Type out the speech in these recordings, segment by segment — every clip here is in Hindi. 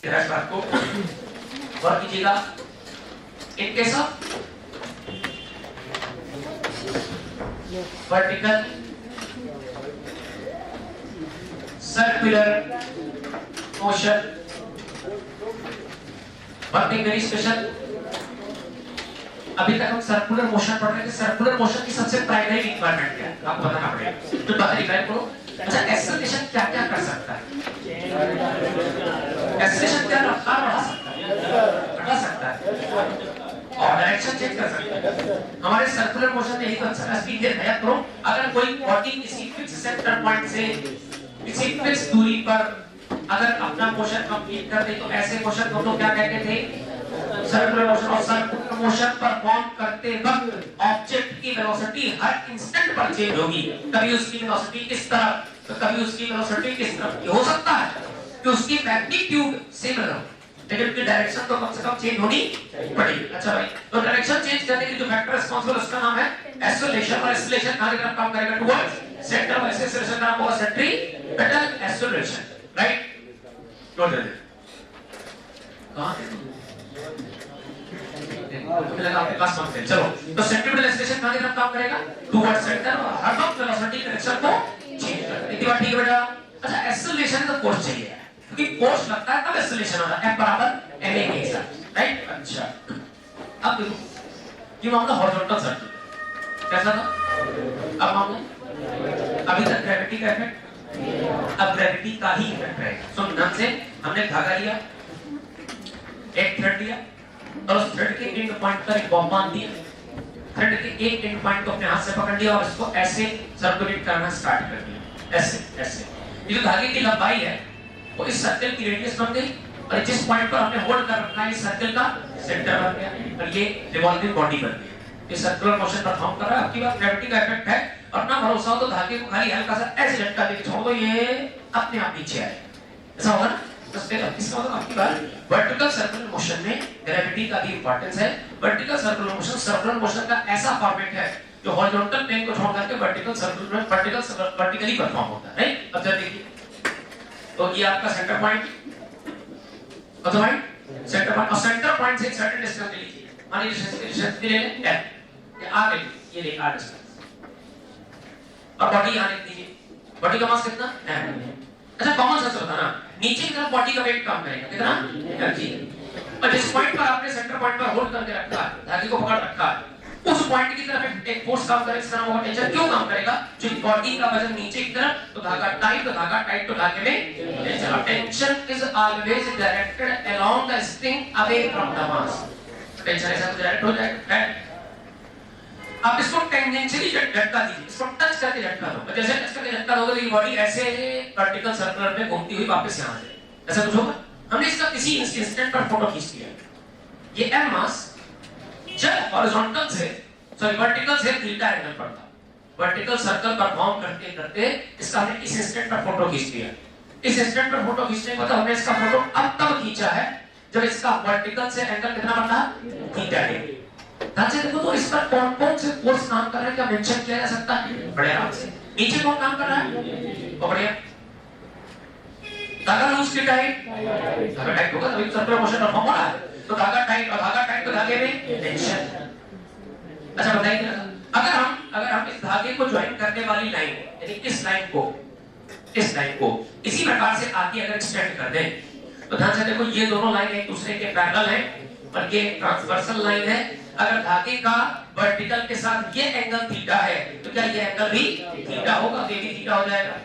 जरा इस बात को गौर कीजिएगा। In case of vertical circular motion, one thing very special, अभी तक हम सर्कुलर मोशन पढ़ रहे थे। सर्कुलर मोशन की सबसे प्राइमरी रिक्वायरमेंट क्या है आपको बताना पड़ेगा। तो बात रिक्वायर करो। अच्छा, एक्सेलरेशन क्या क्या कर सकता है? एक्सेलरेशन क्या रफ्तार बढ़ा सकता है, घटा सकता है, और डायरेक्शन चेंज कर सकता है। हमारे सर्कुलर मोशन में यही तो अच्छा स्पीड है करो। अगर कोई बॉडी किसी फिक्स सेंटर पॉइंट से किसी फिक्स दूरी पर अगर अपना मोशन कंप्लीट कर दे तो ऐसे मोशन को तो क्या कहते थे? Circular motion. और सर्कुलर मोशन परफॉर्म करते वक्त ऑब्जेक्ट की वेलोसिटी हर इंस्टेंट पर चेंज होगी। कभी उसकी वेलोसिटी इस तरफ तो कभी उसकी वेलोसिटी इस तरफ। हो सकता है कि उसकी मैग्नीट्यूड सिमिलर हो लेकिन उसकी डायरेक्शन तो कम से कम चेंज होनी पड़ेगी। अच्छा भाई, तो डायरेक्शन चेंज करने के लिए जो फैक्टर रिस्पांसिबल उसका नाम है एक्सेलरेशन। और एक्सेलरेशन कहां की तरफ काम करेगा? Towards centre. और एक्सेलरेशन का नाम होगा सेंट्रीपेटल एक्सेलरेशन, राइट? नोट कर दे। कहां मुझे लगा आपके पास मानते हैं। चलो, तो सेंट्रीपेटल एक्सेलरेशन कहां की तरफ काम करेगा? Towards centre. और हर वक्त वेलोसिटी डायरेक्शन को चेंज करेगा। इतनी बात ठीक है बेटा? अच्छा, एक्सेलरेशन का फोर्स चाहिए क्योंकि फोर्स लगता है तब एक्सेलरेशन होता है, F बराबर ma के साथ, राइट? अच्छा, अब देखो ये मामला हॉरिजॉन्टल सर्किल कैसा था? अब मामला अभी तक ग्रेविटी का इफेक्ट, अब ग्रेविटी का ही इफेक्ट है। सो ध्यान से हमने धागा लिया, एक थ्रेड लिया और उस थ्रेड के एंड पॉइंट पर एक बॉब बांध दिया। थ्रेड के एक एंड पॉइंट को अपने हाथ से पकड़ लिया और इसको ऐसे सर्कुलेट करना स्टार्ट कर दिया, ऐसे ऐसे। ये जो धागे की लंबाई है वो इस सर्कल की रेडियस बन गई और जिस पॉइंट पर हमने होल्ड कर रखा है इस सर्कल का सेंटर बन गया और ये रिवॉल्विंग बॉडी बन गई। ये सर्कुलर मोशन परफॉर्म कर रहा है। आपकी बात ग्रेविटी का इफेक्ट है और ना भरोसा हो तो धागे को खाली हल्का सा ऐसे झटका देके छोड़ दो, ये अपने आप नीचे आए। ऐसा होगा ना? बस इसका मतलब आपकी बात वर्टिकल सर्कुलर मोशन में ग्रेविटी का भी इंपॉर्टेंस है। Vertical circular motion circular motion का ऐसा फॉर्मेट है जो हॉरिजॉन्टल प्लेन को छोड़ करके वर्टिकली परफॉर्म होता है, राइट? अब जरा देखिए, तो ये आपका सेंटर पॉइंट, मतलब भाई सेंटर पॉइंट और सेंटर पॉइंट से एक सर्टेन डिस्टेंस ले लीजिए। मान लीजिए डिस्टेंस ले लें l, ये r ले लीजिए, ये ले r डिस्टेंस और बॉडी यहां लिख दीजिए। बॉडी का मास कितना m। अच्छा, कॉमन सेंस होता है ना, नीचे की तरफ बॉडी का वेट काम करेगा कितना mg। और जिस पॉइंट पर आपने सेंटर पॉइंट पर होल्ड करके रखा है, धागे को पकड़ रखा है, उस पॉइंट की तरफ एक फोर्स काम करेगा, इसका नाम होगा टेंशन। क्यों काम करेगा? जो बॉडी का वजन नीचे की तरफ तो धागा टाइट तो धागे में tension. Tension is always directed along the string away from the mass. Tension ऐसा तो डायरेक्ट हो जाएगा। आप इसको टेंजेंशियली झटका दीजिए, इसको टच करके झटका दो। जैसे टच करके झटका दोगे तो ये बॉडी ऐसे वर्टिकल सर्कुलर में घूमती हुई वापस यहां आ जाएगी। ऐसा कुछ होगा? हमने इसका किसी इंस्टेंट पर फोटो खींच लिया। ये m मास जब हॉरिजॉन्टल से वर्टिकल से थीटा एंगल पर था, वर्टिकल सर्कल परफॉर्म करते करते इसका हमने इस इंस्टेंट पर फोटो खींच लिया। इस इंस्टेंट पर फोटो खींचने के बाद हमने इसका फोटो अब तब खींचा है जब इसका वर्टिकल से एंगल कितना बन रहा है? Theta degree. ध्यान से देखो तो इस पर कौन कौन से फोर्स काम कर रहे हैं, क्या मेंशन किया जा सकता है? बड़े आराम से। नीचे कौन काम कर रहा है? और बढ़िया धागा लूज की टाइट, धागा टाइट होगा तभी सर्कुलर मोशन परफॉर्म हो रहा है। तो धागा टाइट और धागा टाइट तो धागे में टेंशन। अच्छा बताइए, अगर हम इस धागे को ज्वाइन करने वाली लाइन यानी इस लाइन को इसी प्रकार से आगे अगर एक्सटेंड कर दें तो ध्यान से देखो ये दोनों लाइन एक दूसरे के पैरेलल हैं और ये ट्रांसवर्सल लाइन है। अगर धागे का वर्टिकल के साथ ये एंगल थीटा है तो क्या ये एंगल भी थीटा होगा? ये भी थीटा हो जाएगा।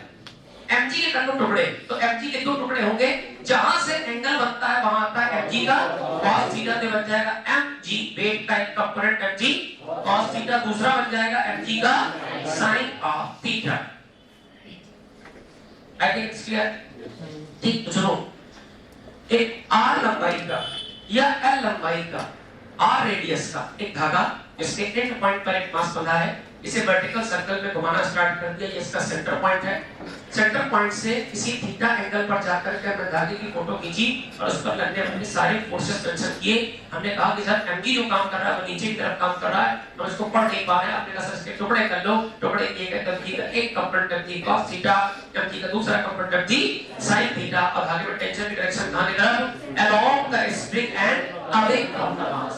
mg के दोनों टुकड़े, तो mg के दो टुकड़े होंगे, जहां से एंगल बनता है वहां आता है mg का cos थीटा से बन जाएगा mg वेट का एक कंपोनेंट mg cos थीटा, दूसरा बन जाएगा mg का sin of theta. I think it's clear? ठीक, तो सुनो, एक r लंबाई का या l लंबाई का r रेडियस का एक धागा इसके एंड पॉइंट पर एक मास बंधा है, इसे वर्टिकल सर्कल में घुमाना स्टार्ट कर दिया, ये इसका सेंटर पॉइंट है। सेंटर पॉइंट से किसी थीटा एंगल पर जाकर के हमने धागे की फोटो खींची और उस पर लगने वाले सारे फोर्सेस मेंशन किए। हमने कहा कि सर mg जो काम कर रहा है वो नीचे की तरफ काम कर रहा है, हम इसको पढ़ नहीं पा रहे हैं। आपने कहा सर इसके टुकड़े कर लो, टुकड़े किए गए mg का एक component mg cos theta, mg का दूसरा कंपोनेंट mg sin थीटा, और धागे में टेंशन की डायरेक्शन कहां की तरफ, along the spring and away from the mass।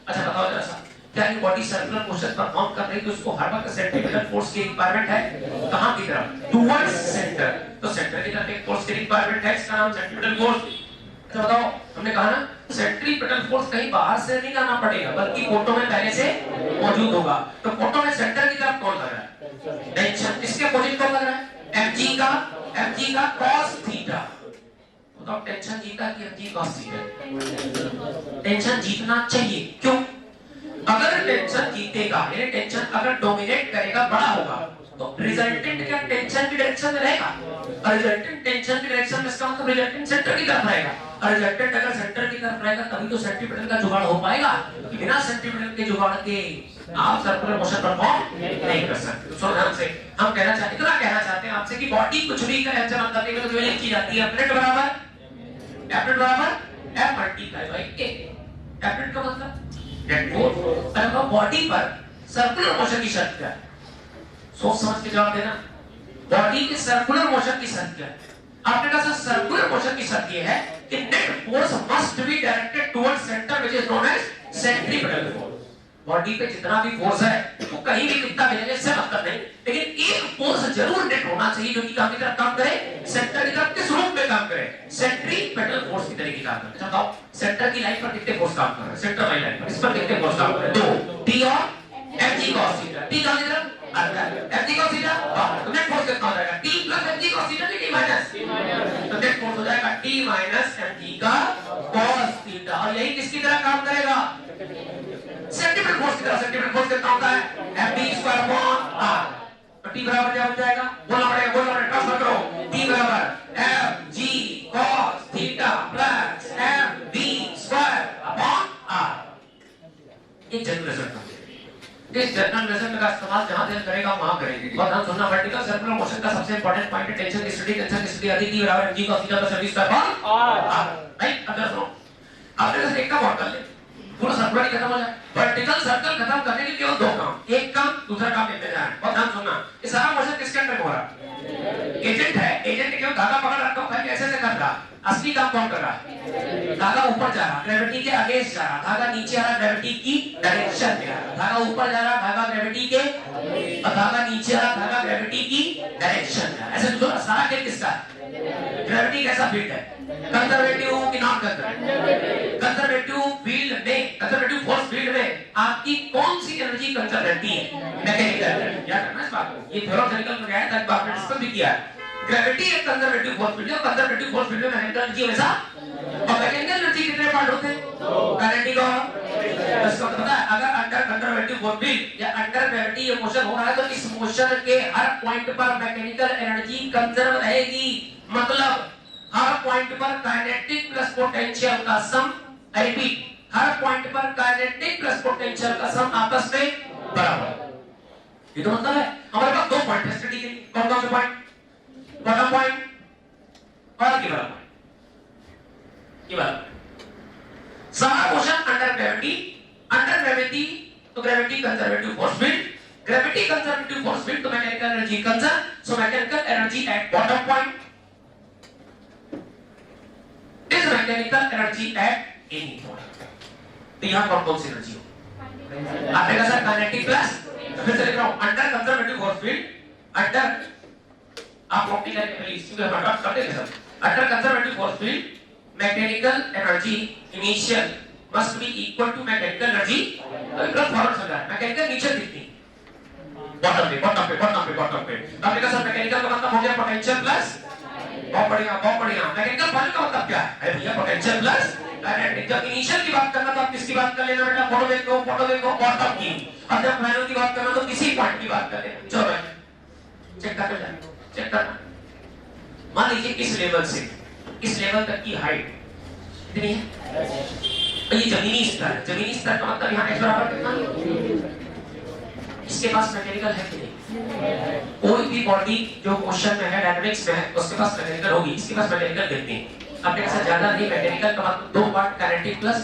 अच्छा बताओ जरा सा, क्या ये बॉडी सर्कुलर मोशन परफॉर्म कर रही है, तो उसको हर वक्त सेंट्रीपिटल फोर्स की रिक्वायरमेंट है कहां की तरफ, टुवर्ड्स सेंटर। तो सेंटर की तरफ एक फोर्स की रिक्वायरमेंट है, इसका नाम सेंट्रीपिटल फोर्स। अच्छा बताओ, हमने कहा ना सेंट्रीपिटल फोर्स कहीं बाहर से नहीं लाना पड़ेगा, बल्कि फोटो में पहले से मौजूद होगा। तो फोटो में सेंटर की तरफ कौन लग रहा है, टेंशन। इसके अपोजिट कौन लग रहा है, mg का cos थीटा। बताओ टेंशन जीता कि mg cos थीटा, टेंशन जीतना चाहिए। क्यों, अगर टेंशन जीतेगा, यानी टेंशन अगर डोमिनेट करेगा, बड़ा होगा, तो रिजल्टेंट क्या टेंशन की डायरेक्शन में रहेगा, और रिजल्टेंट टेंशन की डायरेक्शन में इसका मतलब रिजल्टेंट सेंटर की तरफ रहेगा, और रिजल्टेंट अगर सेंटर की तरफ रहेगा तभी तो सेंट्रीपिटल का जुगाड़ हो पाएगा। बिना सेंट्रीपिटल के जुगाड़ के आप सर्कुलर मोशन परफॉर्म नहीं कर सकते। तो ध्यान से हम इतना कहना चाहते हैं आपसे कि बॉडी कुछ भी करे, अच्छा हम करने में तो लिख की जाती है F बराबर F multiply by A। F का मतलब नेट फोर्स। अगर बॉडी पर सर्कुलर मोशन की शर्त क्या है, सोच समझ के जवाब देना। बॉडी के सर्कुलर मोशन की शर्त क्या है, आपने कहा सर सर्कुलर मोशन की शर्त ये है कि net force must be directed towards centre which is known as centripetal force. Body पे जितना भी फोर्स है वो कहीं भी कितना भी लगे इससे मतलब नहीं, लेकिन एक फोर्स जरूर नेट होना चाहिए जो कि कहां की तरफ काम करे, सेंटर की तरफ। किस रूप में काम करे, सेंट्रीपिटल फोर्स की तरह की काम करे। बताओ सेंटर की लाइन पर कितने फोर्स काम कर रहे हैं, सेंटर वाली लाइन पर, इस पर कितने फोर्स काम कर रहे हैं, 2 t और mg cos थीटा। t कहां की तरफ, अंदर, mg cos थीटा, तो नेट फोर्स कितना हो जाएगा, t mg cos थीटा की माइनस, तो नेट फोर्स हो जाएगा t mg का cos थीटा। और यही किसकी तरह काम करेगा, सेंट्रीपिटल फोर्स की तरह। सेंट्रीपिटल फोर्स कितना होता है, mv²r। तो t बराबर क्या हो जाएगा, बोलना पड़ेगा, ट्रांसफर करो, t बराबर mg cos theta plus mv²r। ये जनरल रिजल्ट है। इस जनरल रिजल्ट का इस्तेमाल जहां दिल करेगा वहां करेंगे। बहुत ध्यान सुनना, वर्टिकल सर्कुलर मोशन का सबसे इंपॉर्टेंट पॉइंट है टेंशन की स्टडी अधिक t बराबर mg cos theta plus mv²r। Right, अब सुनो, आपने बस एक का वर्क कर ले, पूरा सर्कुलर ही खत्म हो जाए। वर्टिकल सर्कल खत्म करने के केवल 2 काम, एक काम दूसरा काम इंतजार। और ध्यान सुनना, ये सारा मोशन किसके अंडर हो रहा है, एजेंट है। एजेंट ने केवल धागा पकड़ रखा है, कैसे से कर रहा, असली काम कौन कर रहा है, धागा ऊपर जा रहा, ग्रेविटी के अगेंस्ट जा रहा, धागा नीचे आ रहा, ग्रेविटी की डायरेक्शन में आ रहा, धागा ऊपर जा रहा, धागा ग्रेविटी के, और धागा नीचे आ रहा, धागा ग्रेविटी की डायरेक्शन में। ऐसे तो सारा खेल किसका है, ग्रेविटी कैसा फील्ड है, कंजर्वेटिव कि नॉन कंजर्वेटिव। कंजर्वेटिव फील्ड में, कंजर्वेटिव फोर्स फील्ड में आपकी कौन सी एनर्जी कंजर्व रहती है, मैकेनिकल। क्या करना इस बात को, ये थ्योरेटिकल में गया था, एक बार डिस्कस भी किया है। ग्रेविटी एक कंजर्वेटिव फोर्स फील्ड है, कंजर्वेटिव फोर्स फील्ड में मैकेनिकल एनर्जी वैसा, और मैकेनिकल एनर्जी कितने पार्ट होते हैं, काइनेटिक और इसको पता है। अगर अंडर कंजर्वेटिव फोर्स फील्ड या अंडर ग्रेविटी ये मोशन हो रहा है, तो इस मोशन के हर पॉइंट पर मैकेनिकल एनर्जी कंजर्व रहेगी। मतलब हर पॉइंट पर काइनेटिक प्लस पोटेंशियल का सम, आई रिपीट, हर पॉइंट पर काइनेटिक प्लस पोटेंशियल का सम आपस में बराबर। ये तो मतलब है हमारे पास 2 पॉइंट है स्टडी के लिए। कौन-कौन से पॉइंट, बॉटम पॉइंट और ये वाला पॉइंट, ये वाला सारा motion under gravity. Under gravity तो gravity conservative force field, gravity conservative force field तो mechanical energy conserve. So mechanical energy at bottom point is mechanical energy at any point। तो यहाँ कौन सी एनर्जी हो, आपने कहा सर काइनेटिक प्लस, फिर से लिख रहा हूँ under conservative force field, under, आप कॉपी करें प्लीज क्योंकि हम बात करते हैं sir. Under conservative force field mechanical energy initial must be equal to mechanical energy forward चल रहा है, मैकेनिकल इनिशियल कितनी, बॉटम पे। आपने कहा सर मैकेनिकल का मतलब हो गया पोटेंशियल प्लस, बहुत बढ़िया। मैकेनिकल फाइनल का मतलब क्या है भैया, पोटेंशियल प्लस काइनेटिक। जब इनिशियल की बात करना तो आप किसकी बात कर लेना बेटा, फोटो देखो बॉटम की, और जब फाइनल की बात करना तो किसी पॉइंट की बात कर लेना। चलो चेक करना। मान लीजिए इस लेवल से इस लेवल तक की हाइट कितनी है, और ये जमीनी स्तर है। जमीनी स्तर का मतलब यहाँ x बराबर कितना, इसके पास मैकेनिकल है कि नहीं? कोई भी बॉडी जो क्वेश्चन में है डायनामिक्स में है उसके पास मैकेनिकल होगी, इसके पास मैकेनिकल देखते हैं। अपने पास ज्यादा नहीं मैकेनिकल का मतलब 2 पार्ट काइनेटिक प्लस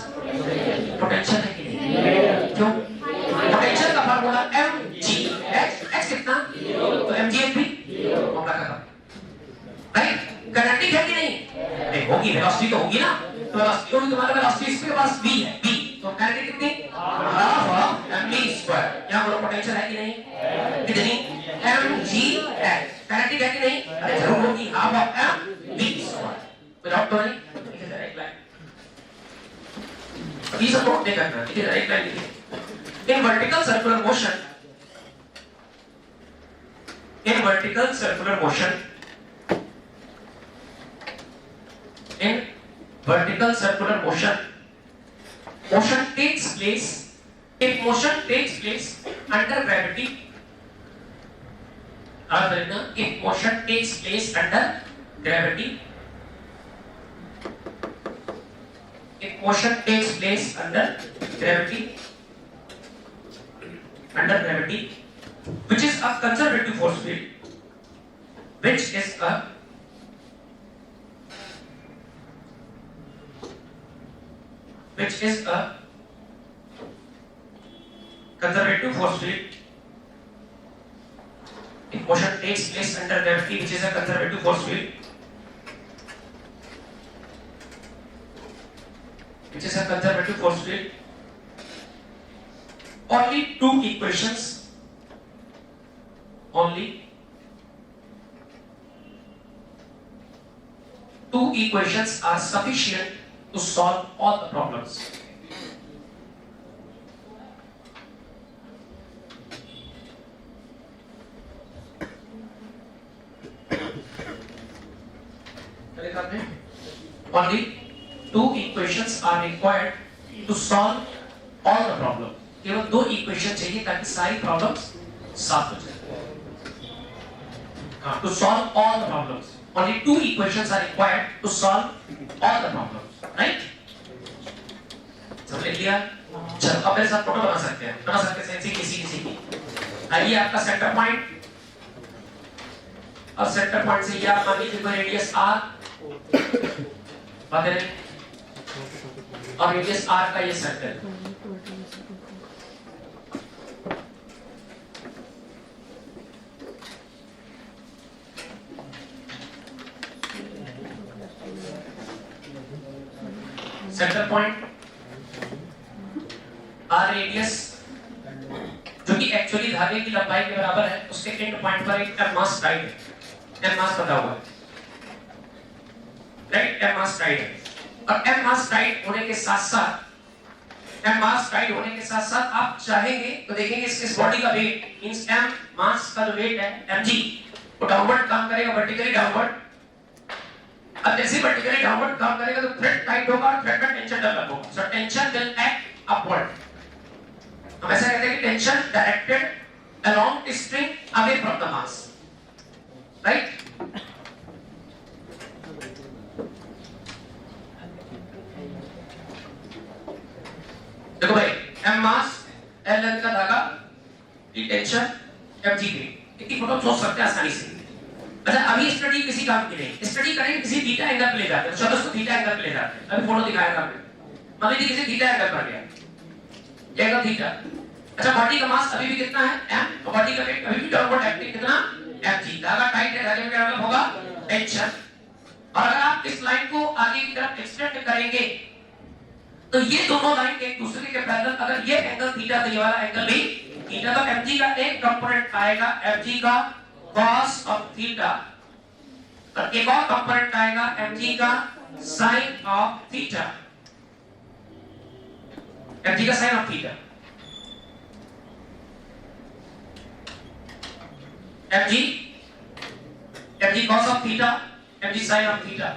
पोटेंशियल है कि नहीं? क्यों? पोटेंशियल का फार्मूला mg x कितना, तो mg भी मामला खत्म, राइट? काइनेटिक है कि नहीं? नहीं होगी, वेलोसिटी तो होगी ना, तो वेलोसिटी होगी, तुम्हारा वेलोसिटी इसके पास v है, v तो काइनेटिक कितनी, हाफ ऑफ mv स्क्वायर। यहां बोलो पोटेंशियल है कि नहीं, कितनी, mg x। काइनेटिक है कि नहीं, अरे जरूर होगी, half of mv square. Without तो नहीं, इट इज डायरेक्ट लाइन। ये सब नोट नहीं करना, इट इज डायरेक्ट लाइन लिखिए। In vertical circular motion, in vertical circular motion, in vertical circular motion, motion takes place, if motion takes place under gravity, if motion takes place under gravity, if motion takes place under gravity, which is a conservative force field, which is a conservative force field. If motion takes place under gravity, which is a conservative force field, only two equations are sufficient to solve all the problems. Only two equations are required to solve all the problems. केवल 2 इक्वेशन चाहिए ताकि सारी प्रॉब्लम्स सॉल्व हो जाए। To solve all the problems, only 2 equations are required to solve all the problems, right? सब लिख लिया? चलो अब मेरे साथ फोटो बना सकते हैं सेंसी किसी की। आइए आपका सेंटर पॉइंट, और सेंटर पॉइंट से ये आप मान लीजिए कोई रेडियस r, बात है, और रेडियस r का ये सर्कल, सेंटर पॉइंट आर रेडियस जो कि एक्चुअली धागे की लंबाई के बराबर है, उसके एंड पॉइंट पर एक एम मास टाइड है, एम मास पता हुआ है, राइट? एम मास टाइड है, और एम मास टाइड होने के साथ साथ आप चाहेंगे तो देखेंगे इस बॉडी का वेट मींस एम मास का जो वेट है mg वो डाउनवर्ड काम करेगा, वर्टिकली डाउनवर्ड। अब जैसे वर्टिकली डाउनवर्ड काम करेगा तो थ्रेड टाइट होगा और थ्रेड में टेंशन डेवलप होगा, so tension will act upward. हम ऐसा कहते हैं कि tension directed along the string away from the mass, right? देखो भाई, एम मास एल लेंथ का धागा, ई टेंशन mg ग्रेड, इतनी फोटो सोच सकते हैं आसानी से। अच्छा अभी स्टडी किसी काम की नहीं, स्टडी करेंगे किसी थीटा एंगल पे ले जाते हैं, चलो उसको थीटा एंगल पे ले जाते हैं। अभी फोटो दिखाया था आपने, मान लीजिए किसी थीटा एंगल पर गया, ये एंगल थीटा। अच्छा बॉडी का मास अभी भी कितना है m, और बॉडी का वेट अभी भी डाउनवर्ड एक्टिंग कितना mg, धागा टाइट है, धागे में क्या मतलब होगा टेंशन। और अगर आप इस लाइन को आगे की तरफ एक्सटेंड करेंगे तो ये दोनों लाइन एक दूसरे के पैरेलल, अगर ये एंगल थीटा तो ये वाला एंगल भी थीटा, तो mg का एक कंपोनेंट आएगा mg का cos of theta, और एक और कंपोनेंट आएगा mg का sin of theta, mg का sin of theta, mg cos of theta, mg sin of theta।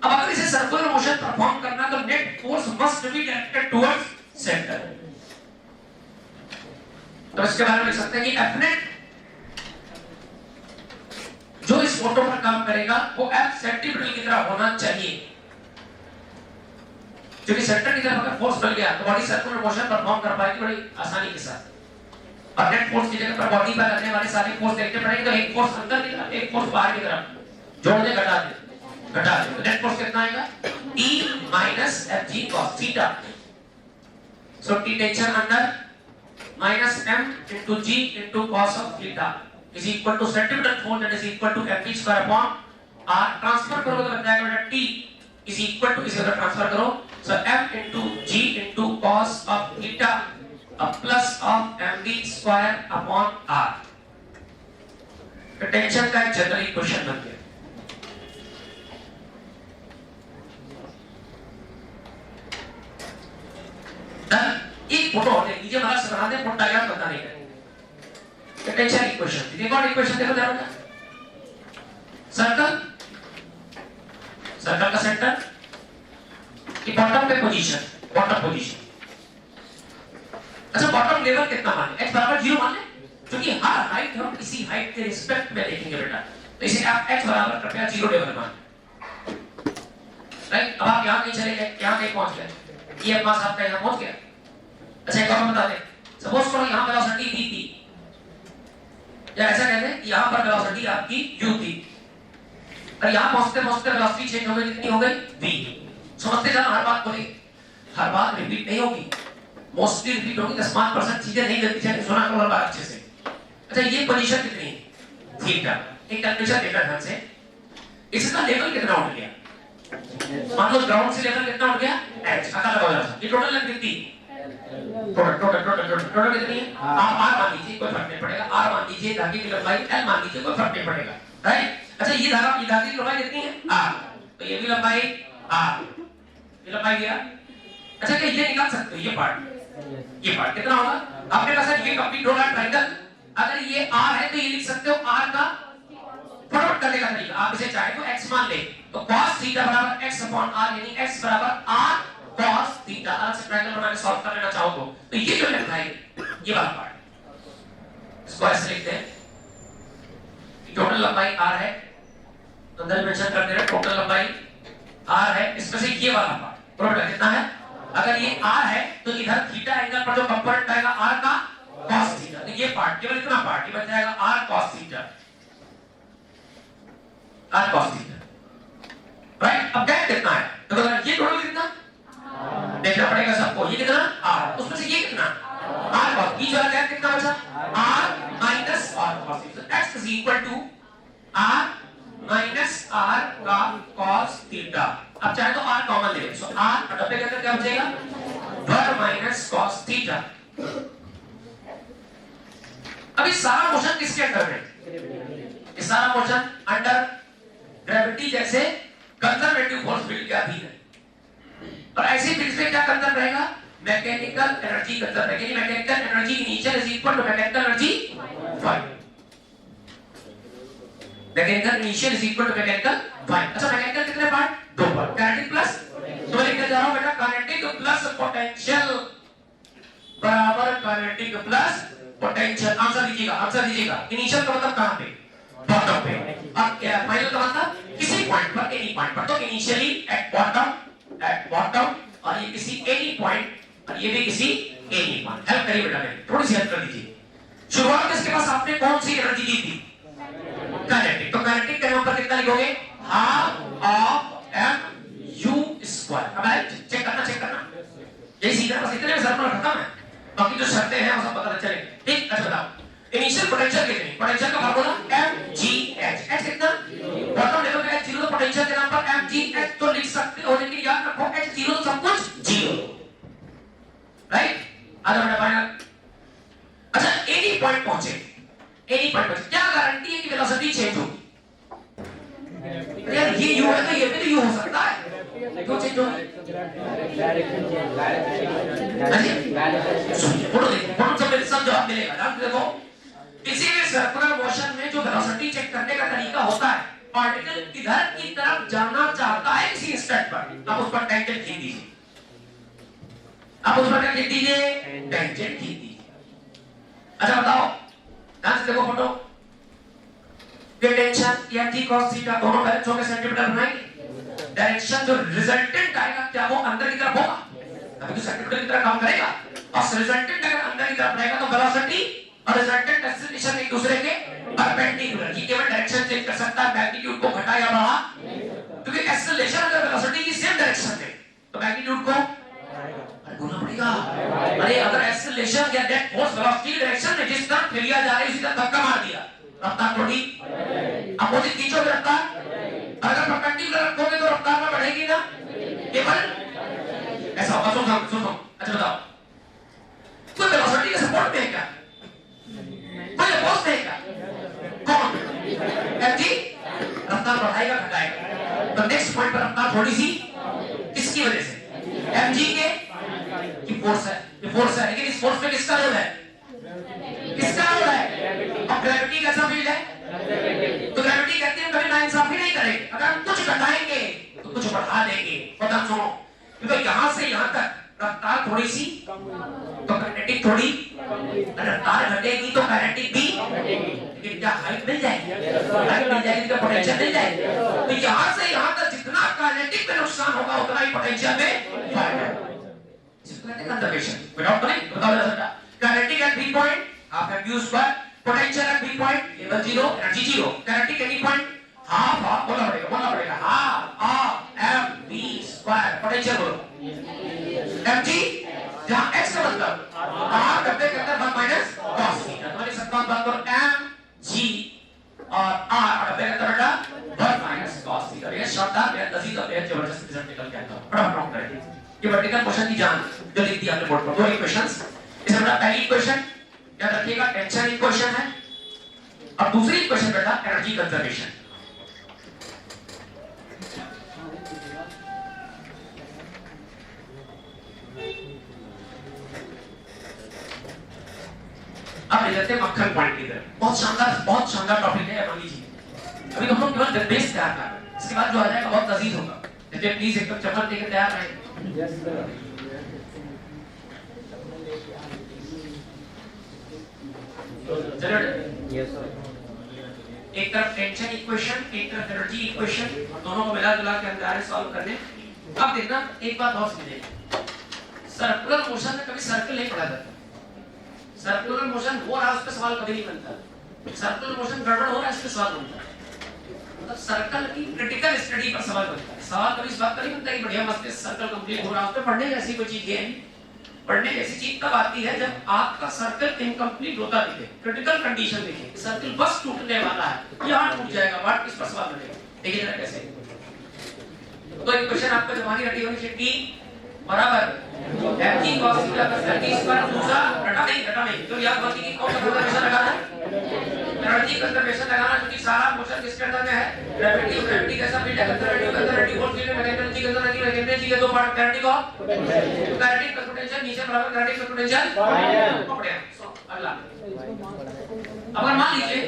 अब अगर इसे सर्कुलर मोशन परफॉर्म करना तो net force must be directed towards centre. तो इसके बारे में लिख सकते हैं कि F नेट जो इस फोटो पर काम करेगा वो F सेंटीमीटर की तरह होना चाहिए। क्योंकि सेंटर की तरफ अगर फोर्स मिल गया तो बॉडी सर्कुलर मोशन परफॉर्म कर पाएगी बड़ी आसानी के साथ। और नेट फोर्स की जगह पर बॉडी पर लगने वाले सारे फोर्स देखने पड़ेंगे, तो एक फोर्स अंदर की तरफ एक फोर्स बाहर की तरफ जोड़ दे घटा दे तो नेट फोर्स कितना आएगा E minus Fg cos theta। So T tension under minus M into G into cos of theta is equal to centripetal force that is equal to Mv square upon R। Transfer करोगे तो बन जाएगा बेटा T is equal to, इसे अगर ट्रांसफर करो so M into G into cos of theta plus of Mv square upon R। Tension का एक जनरल इक्वेशन बन गया। एक फोटो होने लीजिए, हमारा बना दे फोटो डायग्राम बताने का टेंशन इक्वेशन। देखो और इक्वेशन देखो ध्यान से, सर्कल सर्कल का सेंटर की बॉटम पे पोजीशन, बॉटम पोजीशन। अच्छा बॉटम लेवल कितना मान ले, x बराबर 0 मान ले, क्योंकि हर हाइट हम इसी हाइट के रिस्पेक्ट में देखेंगे बेटा, तो इसे आप x बराबर कृपया 0 लेवल मान। राइट, अब आप यहां नहीं चले गए, यहां नहीं पहुंच गए, ये पास आपका यहां पहुंच गया। अच्छा एक और बता दें, सपोज करो यहां वेलोसिटी v थी, या ऐसा कहते हैं यहां पर वेलोसिटी आपकी u थी, और यहां पहुंचते पहुंचते वेलोसिटी चेंज हो गई, कितनी हो गई v। समझते जाना, हर बात बोली, हर बात रिपीट नहीं होगी, मोस्टली रिपीट होगी, 10% चीजें नहीं गलती से सुना करो हर बार अच्छे से। अच्छा ये पोजीशन कितनी है थीटा, एक कैलकुलेशन देखा ध्यान से, इसका लेवल कितना उठ गया, मान लो ग्राउंड से लेवल कितना उठ गया h, आधा लगा हो, ये टोटल लेंथ कितनी, टोटल कितनी है, आप r मान लीजिए कोई फर्क नहीं पड़ेगा, r मान लीजिए, धागे की लंबाई l मान लीजिए कोई फर्क नहीं पड़ेगा। राइट, अच्छा ये धागे की लंबाई कितनी है r, तो ये भी लंबाई r, ये लंबाई दिया। अच्छा क्या ये निकाल सकते हो, ये पार्ट कितना होगा आपके पास, ये कंप्लीट होगा ट्रायंगल। अगर ये r है तो ये लिख सकते हो r का फटाफट करने का तरीका, आप इसे चाहे तो x मान ले, तो cos थीटा बराबर x अपॉन r, यानी x बराबर r cos थीटा। अलग से ट्रायंगल बना के सॉल्व कर लेना चाहो तो ये जो लिखना है ये वाला पार्ट, इसको ऐसे लिखते हैं, टोटल लंबाई r है, अंदर मेंशन कर दे रहे टोटल लंबाई r है, इसमें से ये वाला पार्ट टोटल कितना है, अगर ये r है तो इधर थीटा एंगल पर जो कंपोनेंट आएगा r का cos थीटा, तो ये पार्ट केवल इतना पार्ट ये बन जाएगा r cos theta, r cos theta. Right, अब गैप कितना है, तो अगर ये टोटल कितना देखना पड़ेगा सबको, ये कितना r, उसमें से ये कितना r cos, बीच वाला गैप कितना बचा r minus r cos theta, x is equal to r minus r का cos थीटा। अब चाहे तो r कॉमन ले, सो r डब्बे के अंदर क्या बचेगा, वर्ग माइनस cos थीटा। अभी सारा मोशन किसके अंडर है, ये सारा मोशन अंडर ग्रेविटी जैसे कंजर्वेटिव फोर्स फील्ड के अधीन है, और ऐसी फील्ड से क्या कंजर्व रहेगा, मैकेनिकल एनर्जी कंजर्व रहेगी। Mechanical energy initial is equal to mechanical energy five, mechanical initial is equal to mechanical five. अच्छा मैकेनिकल कितने पार्ट, दो पार्ट, काइनेटिक प्लस, तो लिखने जा रहा हूं बेटा काइनेटिक प्लस पोटेंशियल बराबर काइनेटिक प्लस पोटेंशियल। आंसर दीजिएगा, इनिशियल का मतलब कहां पे, बॉटम पे, और फाइनल का मतलब किसी पॉइंट पर, एनी पॉइंट पर, तो इनिशियली एट बॉटम, और ये किसी एनी पॉइंट, और ये भी किसी एनी पॉइंट। हेल्प करिए बेटा, थोड़ी सी हेल्प कर दीजिए। शुरुआत में इसके पास आपने कौन सी एनर्जी दी थी, काइनेटिक, तो काइनेटिक का नंबर कितना लिखोगे, हाफ ऑफ mu स्क्वायर। अब चेक करना, यही सीखना, बस इतने में सर्कुलर खत्म है, बाकी जो शर्तें हैं वो सब पता चलेंगे। ठीक, अच्छा बताओ इनिशियल पोटेंशियल कितनी, पोटेंशियल का फार्मूला mgh, h कितना, बॉटम लेवल पे h 0, तो पोटेंशियल के नाम पर mgh तो लिख सकते हो, लेकिन याद रखो h 0 तो सब कुछ 0। राइट, आधा मिनट फाइनल। अच्छा एनी पॉइंट पहुंचे, क्या गारंटी है कि वेलोसिटी चेंज होगी, यार ये u है तो ये भी तो u हो सकता है, क्यों चेंज होगा, फोटो सब जवाब मिलेगा। ध्यान देखो, किसी भी सर्कुलर मोशन में जो वेलोसिटी चेक करने का तरीका होता है, पार्टिकल किधर की तरफ जाना चाहता है किसी इंस्टेंट पर, आप उस पर टेंजेंट खींच दीजिए, टेंजेंट खींच दीजिए। अच्छा बताओ, ध्यान से देखो फोटो, ये टेंशन या t cos थीटा दोनों बैलेंस होकर सेंटीमीटर बनाएंगे, डायरेक्शन जो रिजल्टेंट आएगा क्या वो अंदर की तरफ होगा, तभी तो सेंट्रीफ्यूगल की तरह काम करेगा। और रिजल्टेंट अगर अंदर की तरफ रहेगा तो वेलोसिटी और रिजल्टेंट एक्सीलरेशन एक दूसरे के परपेंडिकुलर, ये केवल डायरेक्शन चेंज कर सकता है, मैग्नीट्यूड को घटा या बढ़ा, क्योंकि एक्सीलरेशन अगर वेलोसिटी की सेम डायरेक्शन में तो मैग्नीट्यूड को गुना पड़ेगा। अरे अगर एक्सीलरेशन या दैट फोर्स वेलोसिटी डायरेक्शन में जिस तरफ लिया जा रहा है उसी तरफ धक्का मार दिया, रफ्तार थोड़ी अपोजिट खींचोगे रफ्तार, अगर परपेंडिकुलर रखोगे तो रफ्तार में बढ़ेगी ना, केवल ऐसा होगा। सुनो अच्छा बताओ, कोई वेलोसिटी के सपोर्ट में है क्या, कोई अपोज में है क्या, कौन mg रफ्तार बढ़ाएगा घटाएगा, तो नेक्स्ट पॉइंट पर रफ्तार थोड़ी सी किसकी वजह से, mg के की फोर्स है, ये फोर्स है, लेकिन इस फोर्स में किसका रोल है, किसका रोल है, और ग्रेविटी कैसा फील्ड है, तो ग्रेविटी कहती है कभी नाइंसाफी नहीं करेगी, अगर हम कुछ घटाएंगे तो कुछ बढ़ा देंगे। पता सुनो, क्योंकि यहां से यहां तक रफ्तार थोड़ी सी तो काइनेटिक थोड़ी, रफ्तार घटेगी तो काइनेटिक भी, लेकिन क्या हाइट मिल जाएगी, हाइट मिल जाएगी तो पोटेंशियल मिल जाएगी, तो यहां से यहां तक जितना काइनेटिक में नुकसान होगा उतना ही पोटेंशियल में फायदा है। कंजर्वेशन विदाउट मनी बताओ जरा सकता, kinetic at B point half M U square, potential at B point level 0 energy 0, kinetic any point half बोलना पड़ेगा half of M B square, potential बोलो mg, जहां x का मतलब r डब्बे के अंदर 1 माइनस cos थीटा, तुम्हारी सत्तावन बात करो mg और r डब्बे के अंदर बेटा 1 माइनस cos थीटा। ये शानदार बेहद लजीज और बेहद जबरदस्त रिजल्ट निकल के आता है, बड़ा नोट करें। ये वर्टिकल क्वेश्चन की जान जो लिख दिया आपने बोर्ड पर, दो इक्वेशंस, इसमें बेटा पहली इक्वेशन याद रखिएगा टेंशन इक्वेशन है, और दूसरी इक्वेशन बेटा एनर्जी कंजर्वेशन। अब ले लेते हैं मक्खन पॉइंट की तरफ, बहुत शानदार टॉपिक है अमली जी, अभी तो हम लोग केवल बेस तैयार कर रहे हैं, इसके बाद जो आ जाएगा बहुत लजीज होगा, इसलिए प्लीज एकदम चम्मच लेकर तैयार रहें। एक तरफ टेंशन इक्वेशन, एक तरफ एनर्जी इक्वेशन, दोनों को मिला जुला के हम जा रहे हैं सॉल्व करने। अब देखना एक बात और समझिए, सर्कुलर मोशन में कभी सर्कल नहीं पढ़ा जाता, सर्कुलर मोशन हो रहा है उस पे सवाल कभी नहीं बनता, सर्कुलर मोशन गड़बड़ हो रहा है इस पे सवाल बनता है, मतलब सर्कल की क्रिटिकल स्टडी पर सवाल बनता है। सवाल कभी इस बात पर नहीं बनता कि बढ़िया मस्त सर्कल कंप्लीट हो रहा है, उस पे पढ़ने जैसी कोई चीज है, पढ़ने जैसी चीज तब आती है जब आपका सर्कल इनकम्प्लीट होता दिखे, क्रिटिकल कंडीशन दिखे, सर्कल बस टूटने वाला है, यहाँ टूट जाएगा, बात किस पर सवाल बनेगा, देखिए जरा कैसे। तो इक्वेशन आपका दिमागी रटी होनी चाहिए, टी बराबर mg cos theta plus energy square, दूसरा रटा नहीं तो याद रखिए कि कौन सा कंजर्वेशन लगाना है, एनर्जी कंजर्वेशन लगाना, क्योंकि सारा मोशन किसके अंदर में है, ग्रेविटी कैसा फील्ड है, कंजर्वेटिव फोर्स फील्ड में मैकेनिकल एनर्जी के दो पार्ट, काइनेटिक और काइनेटिक का पोटेंशियल नीचे बराबर काइनेटिक का पोटेंशियल पकड़े। अगला अगर मान लीजिए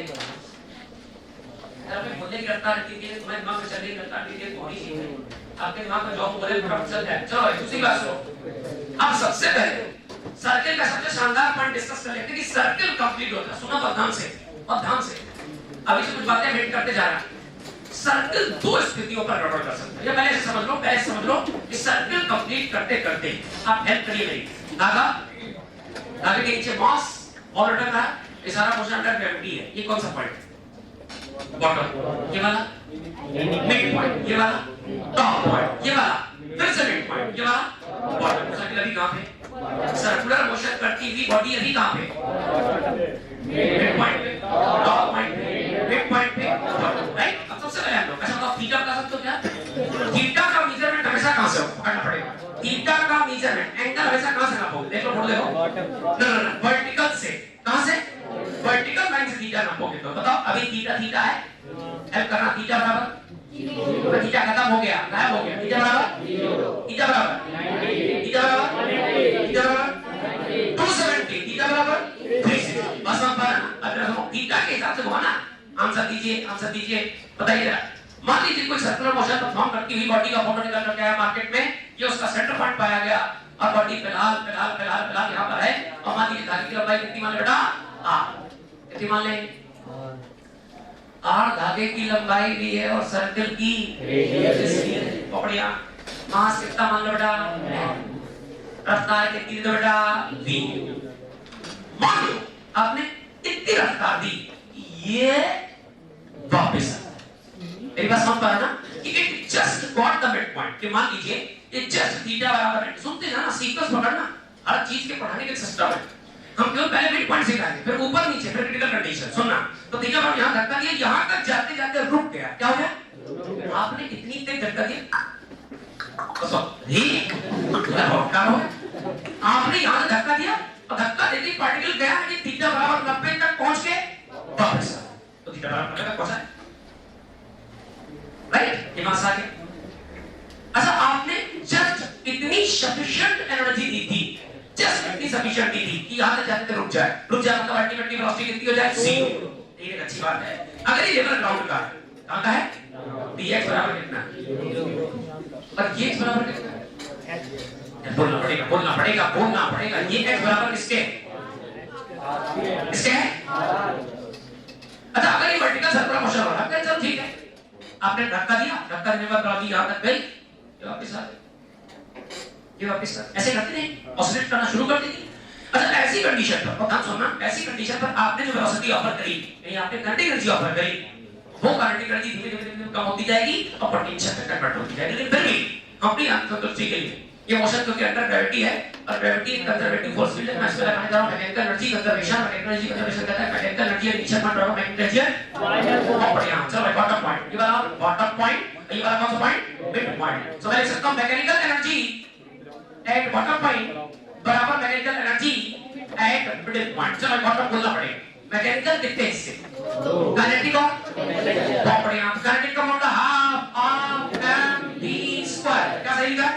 अगर मैं बोलने की रफ्तार रहती है, तुम्हारे दिमाग में चलने की रफ्तार रहती है, थोड़ी सी है आपके दिमाग में, जॉब बोले फटाफट चल जाए। चलो भाई दूसरी बात सुनो, अब सबसे पहले सर्कल का सबसे शानदार पॉइंट डिस्कस कर लेते हैं कि सर्कल कंप्लीट होता है, सुनो तो ध्यान से अभी से कुछ बातें वेट करते जा रहा है। सर्कल दो स्थितियों पर गड़बड़ कर सकता है, ये पहले से समझ लो कि सर्कल कंप्लीट करते करते आप हेल्प करिए मेरी, आगे के नीचे मास और लटक रहा है, ये सारा मोशन अंडर ग्रेविटी है, ये कौन सा पॉइंट, बॉटम, ये वाला मिड पॉइंट, ये वाला टॉप पॉइंट, ये वाला फिर से मिड पॉइंट, ये वाला बॉटम। सर्कल अभी कहां पे, सर्कुलर मोशन करती हुई बॉडी अभी कहां पे, मिड पॉइंट पे, टॉप पॉइंट पे, मिड पॉइंट पे, बॉटम, राइट। अब सबसे पहले हम लोग अच्छा बताओ थीटा बता सकते हो क्या, थीटा का मेजरमेंट हमेशा कहां से पकड़ना पड़ेगा, थीटा का मेजरमेंट एंगल हमेशा कहां से नापोगे, देख लो फोटो देखो, ना वर्टिकल से, कहां से, वर्टिकल लाइन से थीटा नापोगे, तो बताओ अभी थीटा है, हेल्प करना, थीटा बराबर थीटा खत्म हो गया, गायब हो गया, थीटा बराबर 270, थीटा बराबर 360, बस हम पर अब थीटा के हिसाब से घुमाना। आंसर दीजिए बताइए जरा। मान लीजिए कोई सर्कुलर मोशन परफॉर्म करती हुई बॉडी का फोटो निकल कर आया मार्केट में, ये उसका सेंटर पॉइंट पाया गया और बॉडी फिलहाल यहाँ पर है, और मान लीजिए धागे की लंबाई कितनी मान ले बेटा, कितनी मान ले, आर धागे की लंबाई भी है और सर्कल की रेडियस भी है। बढ़िया। मास कितना मान लो बेटा, रफ्तार कितनी दो बेटा, v। मान लो आपने इतनी रफ्तार दी, ये वापस मेरी बात समझ पा रहा ना कि it just got the mid point. कि मान लीजिए ये जस्ट थीटा बराबर है, सुनते हैं ना सीक्वेंस पकड़ना, हर चीज के पढ़ाने के सिस्टम है। हम क्यों पहले मिड पॉइंट सिखाएंगे, फिर ऊपर नीचे, फिर क्रिटिकल कंडीशन। सुनना तो थीटा बराबर यहां धक्का दिया, यहां तक जाते जाते रुक गया, क्या हो गया? आपने इतनी तेज धक्का दिया, आपने यहां धक्का दिया और धक्का देते ही पार्टिकल गया कि थीटा बराबर 90 तक पहुंच के वापस आ, तो थीटा बराबर 90 तक पहुंचा है, राइट? ये मास आ गया। अच्छा, आपने जस्ट इतनी सफिशिएंट एनर्जी दी थी, जस्ट इतनी सफिशिएंट दी थी कि यहां तक जाते रुक जाए, मतलब अल्टीमेटली वेलोसिटी कितनी हो जाए, 0। ये एक अच्छी बात है। अगर ये लेवल ग्राउंड का है, कहां का है? dx बराबर कितना, और ये x बराबर कितना है? बोलना पड़ेगा। ये x बराबर किसके, इसके है। अच्छा, अगर ये वर्टिकल सर्कुलर मोशन हो रहा है, चलो ठीक है, आपने धक्का दिया, धक्का देने के बाद ट्रॉली यहां तक गई, ये वापस आ ऐसे करते नहीं, ऑसिलेट करना शुरू कर देगी। अच्छा, ऐसी कंडीशन पर, और ध्यान सुनना, ऐसी कंडीशन पर आपने जो वेलोसिटी ऑफर करी, यानी आपने काइनेटिक एनर्जी ऑफर करी, वो काइनेटिक एनर्जी धीरे-धीरे कम होती जाएगी और पोटेंशियल में कन्वर्ट होती जाएगी। लेकिन फिर भी अपनी अंतर्दृष्टि के लिए ये मोशन क्योंकि अंडर ग्रेविटी है और ग्रेविटी एक कंजर्वेटिव फोर्स फील्ड है, मैं इसमें लगाने जा रहा हूं mechanical energy conservation. Mechanical energy conservation कहता है मैकेनिकल एनर्जी इनिशियल पॉइंट बराबर मैकेनिकल एनर्जी बहुत बढ़िया। चलो भाई, बॉटम पॉइंट, ये वाला बॉटम पॉइंट, ये वाला कौन सा पॉइंट, मिड पॉइंट। सो मैं लिख सकता हूं mechanical energy at bottom point बराबर mechanical energy at middle point. चलो बॉटम बोलना पड़ेगा। मैकेनिकल कितने हिस्से, काइनेटिक और बहुत बढ़िया। काइनेटिक का मतलब हाफ ऑफ mv², क्या सही है?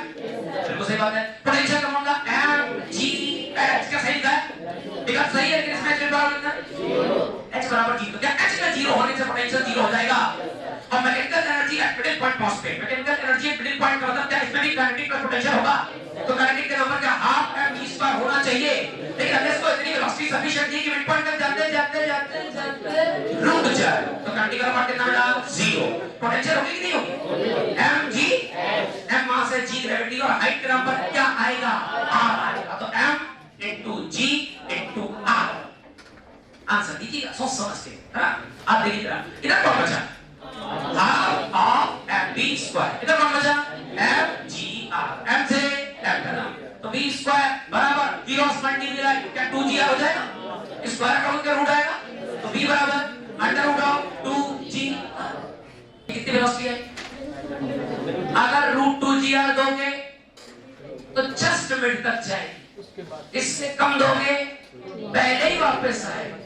बिल्कुल सही बात है। पोटेंशियल का मतलब mgh, क्या सही है? ठीक है, सही है। लेकिन इसमें h बराबर कितना, 0। h बराबर 0, क्या h का 0 होने से पोटेंशियल 0 हो जाएगा। और mechanical energy at middle point पहुंचते हैं, mechanical energy at middle point का मतलब क्या, इसमें भी काइनेटिक का पोटेंशियल होगा, तो काइनेटिक का नंबर क्या, हाफ mv² होना चाहिए। लेकिन अगर इसको इतनी वेलोसिटी सफिशिएंट थी कि मिड पॉइंट तक जाते रुक जाए, तो काइनेटिक का नंबर कितना मिला, 0। पोटेंशियल होगी कि नहीं होगी, mg, m मास है, g ग्रेविटी, और हाइट के नंबर क्या आएगा, r आएगा। तो m into g into r answer दीजिएगा सोच समझ के, है ना? आप देखिए इधर कौन बचा, हाफ ऑफ mv², इधर कौन बचा, mgr, m से m का नाम, तो v² बराबर क्रॉस मल्टीप्लाई, क्या 2gr हो जाएगा, स्क्वायर का रूट रूट आएगा, तो v बराबर अंडर रूट ऑफ 2gr। कितनी वेलोसिटी है, अगर रूट 2gr दोगे तो जस्ट मिड तक जाएगी, इससे कम दोगे पहले ही वापस आएगा,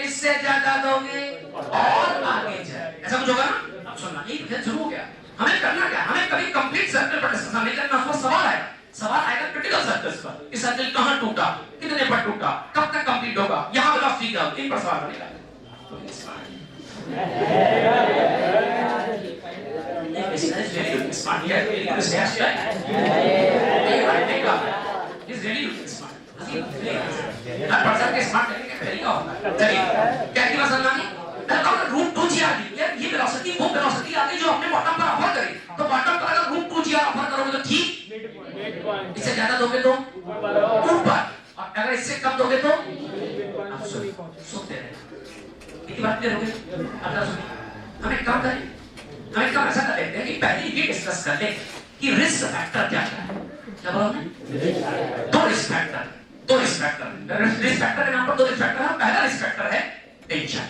इससे ज्यादा दोगे और आगे जाए, ऐसा कुछ होगा ना। अब सुनना, ये फिर शुरू हो गया, हमें करना क्या, हमें कभी कंप्लीट सर्कल पर डिस्कशन नहीं करना, उसको सवाल आएगा क्रिटिकल सर्कल्स पर, कि सर्कल कहां टूटा, कितने पर टूटा, कब तक कंप्लीट होगा, यहां वेलोसिटी क्या होगी, इन पर सवाल बनेगा। Smart here, this hairstyle. He's really looking smart. Her person के स्मार्ट करने का तरीका होता है। चलिए, क्या की बात समझानी? अगर रूट 2gr दी, यार ये वेलोसिटी वो वेलोसिटी आ गई जो हमने बॉटम पर ऑफर करी, तो बॉटम पर अगर रूट 2gr ऑफर करोगे तो ठीक, इससे ज्यादा दोगे तो ऊपर, और अगर इससे कम दोगे तो आप सुनते रहे। कितनी बात क्लियर हो गई? अब सुनिए, हमें काम करें, हमें काम ऐसा कर लेते हैं कि पहले ये डिस्कस कर ले कि रिस्क फैक्टर क्या है। क्या बोला हमने? दो रिस्क फैक्टर के नाम पर दो रिस्क फैक्टर है। पहला रिस्क फैक्टर है टेंशन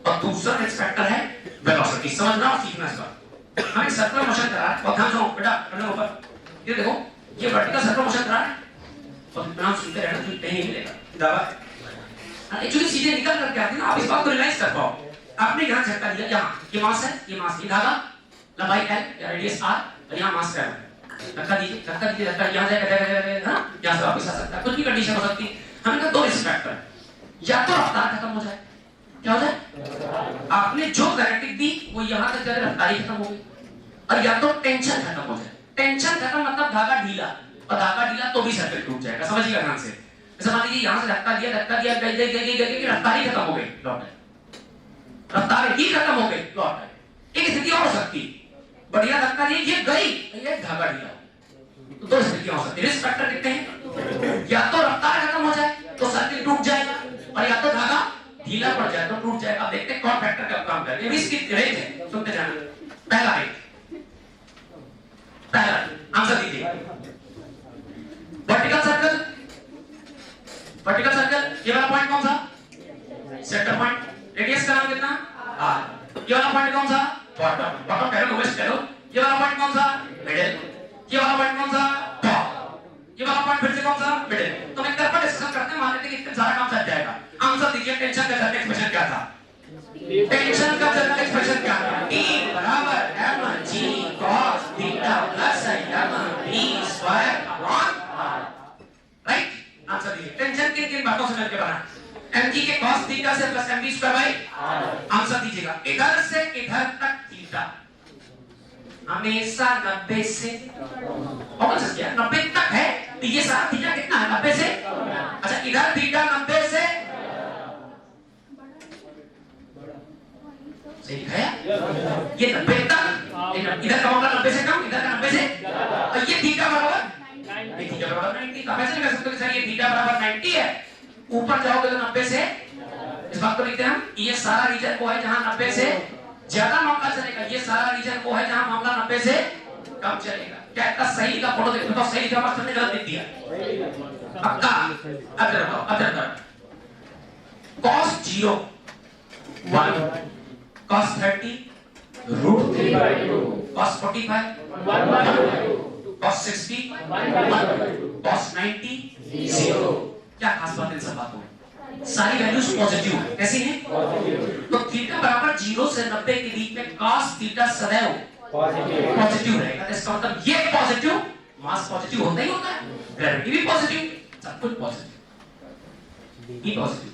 और दूसरा रिस्क फैक्टर है वेलोसिटी। समझना और सीखना इस बात। हमें सर्कुलर मोशन करा है और ध्यान दो बेटा, अपने ऊपर ये देखो, ये वर्टिकल सर्कुलर मोशन करा है और नाम सुनते रहना, तो कहीं नहीं मिलेगा दावा। एक्चुअली सीधे निकल करके आती ना, आप इस बात को रियलाइज कर पाओ। आपने यहाँ झटका दिया, यहाँ ये मास है, ये मास, ये धागा लंबाई l या रेडियस r, और यहाँ मास है। धक्का दीजिए, यहाँ जाएगा, हाँ, यहाँ से वापस आ सकता है, कुछ भी कंडीशन हो सकती है। हमने कहा दो रिस्क फैक्टर, या तो रफ्तार खत्म हो जाए, क्या हो जाए, आपने जो काइनेटिक दी वो यहाँ तक जाकर रफ्तार खत्म हो गई, और या तो टेंशन खत्म हो जाए। टेंशन खत्म मतलब धागा ढीला, और धागा ढीला तो भी सर्कल टूट जाएगा। समझिएगा ध्यान से। जैसे मान लीजिए यहाँ से धक्का दिया, गई रफ्तार ही खत्म हो गई। रफ्तार ही खत्म हो गई, लौट आए। एक स्थिति और हो सकती, बढ़िया धक्का दी, ये गई, ये धागा ढीला। तो दो स्थितियां हो सकती है। रिस्क फैक्टर कितने हैं? या तो रफ्तार खत्म हो जाए तो सर्किट टूट जाएगा, और या तो धागा ढीला पड़ जाए तो टूट जाएगा। अब देखते हैं कौन फैक्टर कब काम करते हैं। रिस्क की रेंज है, सुनते जाना। पहला रेंज, पहला आंसर दीजिए। वर्टिकल सर्कल, वर्टिकल सर्कल, ये वाला पॉइंट कौन सा? Centre point. रेडियस का नाम कितना? आर। ये वाला पॉइंट कौन सा? बॉटम। बॉटम कह लो, वेस्ट कह लो। ये वाला पॉइंट कौन सा? मिडिल। ये वाला पॉइंट कौन सा? टॉप। ये वाला पॉइंट फिर से कौन सा? मिडिल। तो एक तरफ डिस्कशन करते हैं, मान लेते हैं कि इतना सारा काम सच जाएगा। आंसर दीजिए। टेंशन का जनरल एक्सप्रेशन क्या था? टेंशन का जनरल एक्सप्रेशन क्या था? T बराबर mg cos theta plus mb square upon r। Right? Answer दीजिए। टेंशन किन किन बातों से मिलकर बना? mg के cos थीटा से plus mb square by r। Answer दीजिएगा। इधर से इधर तक थीटा हमेशा 90 से, और कैसे किया? 90 तक है, तो ये सारा थीटा कितना है? 90 से। अच्छा, इधर थीटा 90 से, सही दिखाया? ये 90 तक, इधर का मामला 90 से कम, इधर का 90 से, और ये थीटा बराबर, ये थीटा बराबर 90। आप ऐसे नहीं कर सकते कि सर ये थीटा बराबर 90 है, ऊपर जाओगे तो 90 से, इस बात को लिखते हैं हम, ये सारा रीजन वो है जहां 90 से ज्यादा मामला चलेगा, ये सारा रीजन वो है जहां मामला 90 से कम चलेगा। क्या इतना सही का फोटो देखो तो सही जवाब हमने गलत लिख दिया पक्का। अब देखो, अब देखो, cos 0 1, cos 30 root 3/2, cos 45 1/2, cos 60 1/2, cos 90 0। क्या खास बात है इन सब बातों में? सारी वैल्यूज पॉजिटिव है। कैसी हैं? तो थीटा बराबर 0 से 90 के बीच में cos थीटा सदैव पॉजिटिव रहेगा। इसका मतलब ये पॉजिटिव, मास पॉजिटिव होता ही होता है, ग्रेविटी भी पॉजिटिव, सब कुछ पॉजिटिव, ये पॉजिटिव,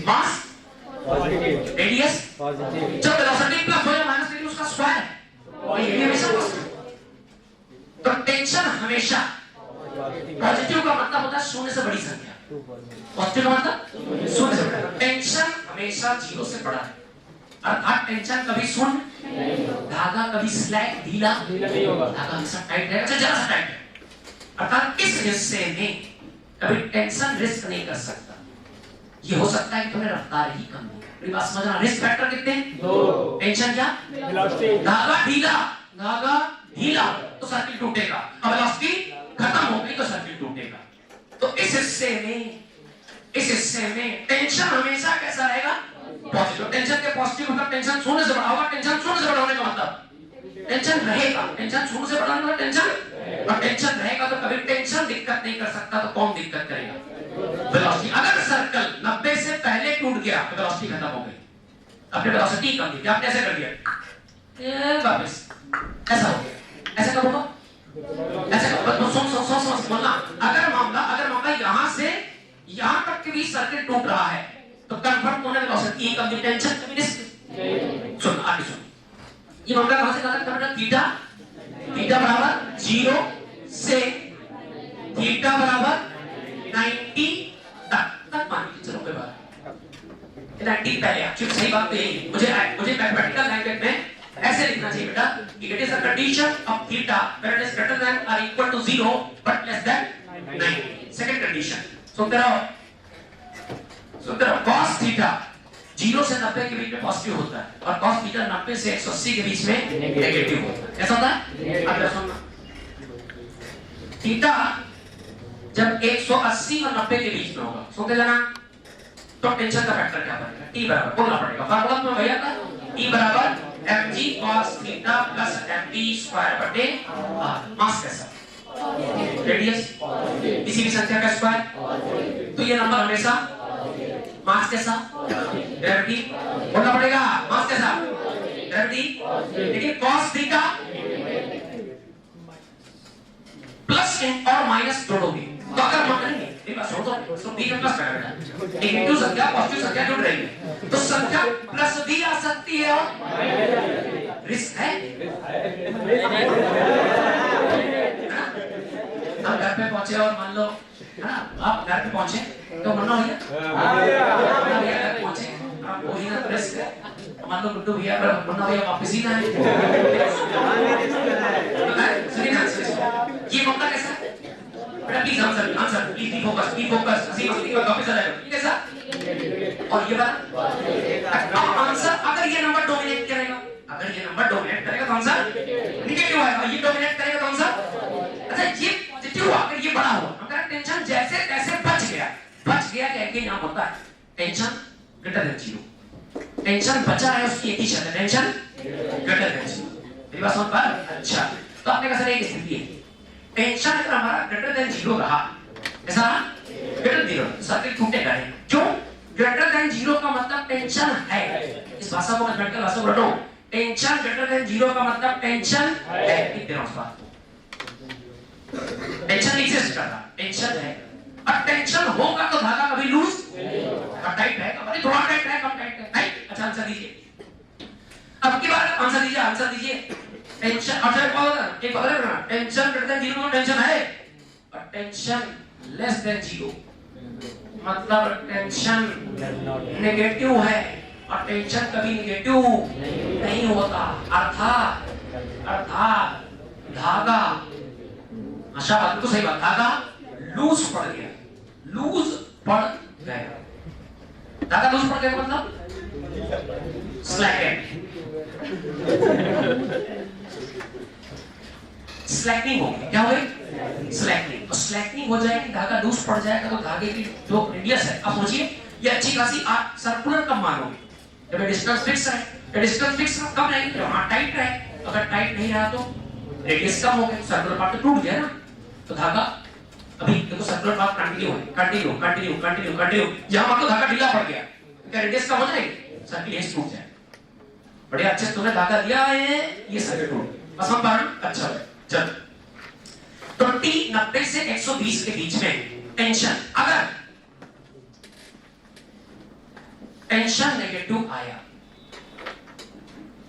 मास पॉजिटिव, रेडियस पॉजिटिव। जब वेलोसिटी प्लस हो या माइनस लेकिन उसका स्क्वायर है, और ये भी हमेशा पॉजिटिव। तो टेंशन हमेशा पॉजिटिव का मतलब होता है शून्य से बड़ी संख्या, पॉजिटिव का मतलब शून्य से बड़ा। टेंशन हमेशा 0 से बड़ा है, अर्थात टेंशन कभी शून्य, धागा कभी स्लैक ढीला नहीं होगा, धागा हमेशा टाइट रहेगा, जरा सा टाइट है। अर्थात इस हिस्से में कभी टेंशन रिस्क नहीं कर सकता। ये हो सकता है कि तुम्हें रफ्तार ही कम हो। मेरी बात समझना। रिस्क फैक्टर कितने हैं? 2। टेंशन क्या? वेलोसिटी। धागा ढीला, धागा ढीला तो सर्किट टूटेगा, और वेलोसिटी खत्म हो गई तो सर्किट टूटेगा। तो इस हिस्से में टेंशन हमेशा कैसा रहेगा? पॉजिटिव। टेंशन के पॉजिटिव मतलब टेंशन शून्य से बड़ा होगा, टेंशन शून्य से बड़ा होने का मतलब टेंशन रहेगा, टेंशन शून्य से बड़ा होने का टेंशन, और टेंशन रहेगा तो कभी टेंशन दिक्कत नहीं कर सकता, तो कौन दिक्कत करेगा? वेलोसिटी। अगर सर्कल 90 से पहले टूट गया तो वेलोसिटी खत्म हो गई, अपने वेलोसिटी कम थी, आपने ऐसे कर दिया वापस, ऐसा हो गया। ऐसा कब होगा? ऐसे समझ बोलना। अगर मामला यहां से यहां तक के भी सर्किट टूट रहा है तो कन्फर्म होने वेलोसिटी कम, टेंशन कभी रिस्क। सुन आगे सुन, ये मामला कहां से कहां तक करना? थीटा बराबर 0 से थीटा बराबर 90 तक मान लीजिए। चलो कोई बात 90 पहले एक्चुअली सही बात तो यही है। मुझे मैथमेटिकल लैंग्वेज में ऐसे लिखना चाहिए बेटा कि it is a condition of theta when it is greater than और equal to 0 but less than 90। Second condition सुनते रहो cos थीटा 0 से 90 के बीच में पॉजिटिव होता है, और cos थीटा 90 से 180 के बीच में नेगेटिव होता है। ऐसा होता है? अब सुनना, थीटा जब 180 और 90 के बीच में होगा, सुनते जाना, तो टेंशन का फैक्टर क्या बनेगा? T बराबर बोलना पड़ेगा, फार्मूला में भैया था T बराबर mg cos theta plus mb square बटे r। मास कैसा? रेडियस, किसी भी संख्या का स्क्वायर, तो ये नंबर हमेशा मास कैसा? ग्रेविटी। बोलना पड़ेगा मास कैसा? ग्रेविटी। लेकिन cos थीटा प्लस और माइनस जोड़ोगे तो अगर मान लेंगे मेरी बात सुनो तो b का प्लस करेगा, नेगेटिव संख्या पॉजिटिव संख्या जुड़ रही तो संख्या प्लस भी आ सकती है, और रिस्क है। हम घर पे पहुंचे और मान लो है ना, आप घर पे पहुंचे तो मरना हो गया, घर पहुंचे आप वही ना रिस्क है। दो गुड्डू भैया, मुन्ना भैया वापस ही ना आए। सुनिए ना, ये मौका कैसा है बेटा? Please answer please be focus हंसी वापस आ जाएगा। ये कैसा और ये बात आंसर, अगर ये नंबर डोमिनेट करेगा, अगर ये नंबर डोमिनेट करेगा तो आंसर नेगेटिव आएगा, ये डोमिनेट करेगा तो आंसर अच्छा ये पॉजिटिव। अगर ये बड़ा हुआ, अगर टेंशन जैसे तैसे बच गया कह के नाम होता है tension greater than zero. Tension बचा है उसकी एक ही शर्त है, टेंशन ग्रेटर देन जीरो। मेरी बात समझ पा रहे? अच्छा तो आपने कहा सर एक स्थिति है, टेंशन अगर हमारा ग्रेटर देन जीरो रहा, ऐसा ग्रेटर जीरो, सर्किट टूटेगा नहीं। क्यों? ग्रेटर देन जीरो का मतलब टेंशन है। इस भाषा को मैं मेडिकल भाषा में रटो, टेंशन ग्रेटर देन जीरो का मतलब टेंशन है। लिख दे रहा हूं इस बात को, टेंशन एग्जिस्ट कर रहा, टेंशन है। और टेंशन होगा तो धागा कभी लूज टाइट रहेगा, भले थोड़ा टाइट है, कम टाइट है। नहीं, अच्छा आंसर दीजिए, अब की बार आंसर दीजिए। टेंशन अच्छा एक बदल ना, tension greater than zero tension है, और टेंशन लेस देन जीरो मतलब टेंशन नेगेटिव है, और टेंशन कभी नेगेटिव नहीं होता। अर्थात धागा, अच्छा बात तो सही बात, धागा लूज पड़ गया, धागा लूज पड़ गया मतलब स्लैकनिंग हो गई। क्या हो गई? स्लैकनिंग हो जाएगी, धागा लूज पड़ जाएगा तो धागे की जो रेडियस है, अब सोचिए ये अच्छी खासी सर्कुलर कब मानोगे जब डिस्टेंस फिक्स है, डिस्टेंस फिक्स कब रहेगी जब हां टाइट रहे। अगर टाइट नहीं रहा तो रेडियस कम हो गई, सर्कुलर पार्ट तो टूट गया ना। तो धागा अभी देखो सर्कुलर पाथ कंटिन्यू, यहां मतलब धागा ढीला पड़ गया, क्या रेडियस कम हो जाएगी, सर्किल हेस टूट जाए। बढ़िया, अच्छे तुमने धागा दिया है, ये सर्किल टूट गया। बस हम पारण अच्छा चल 90 से 120 के बीच में टेंशन, अगर टेंशन नेगेटिव आया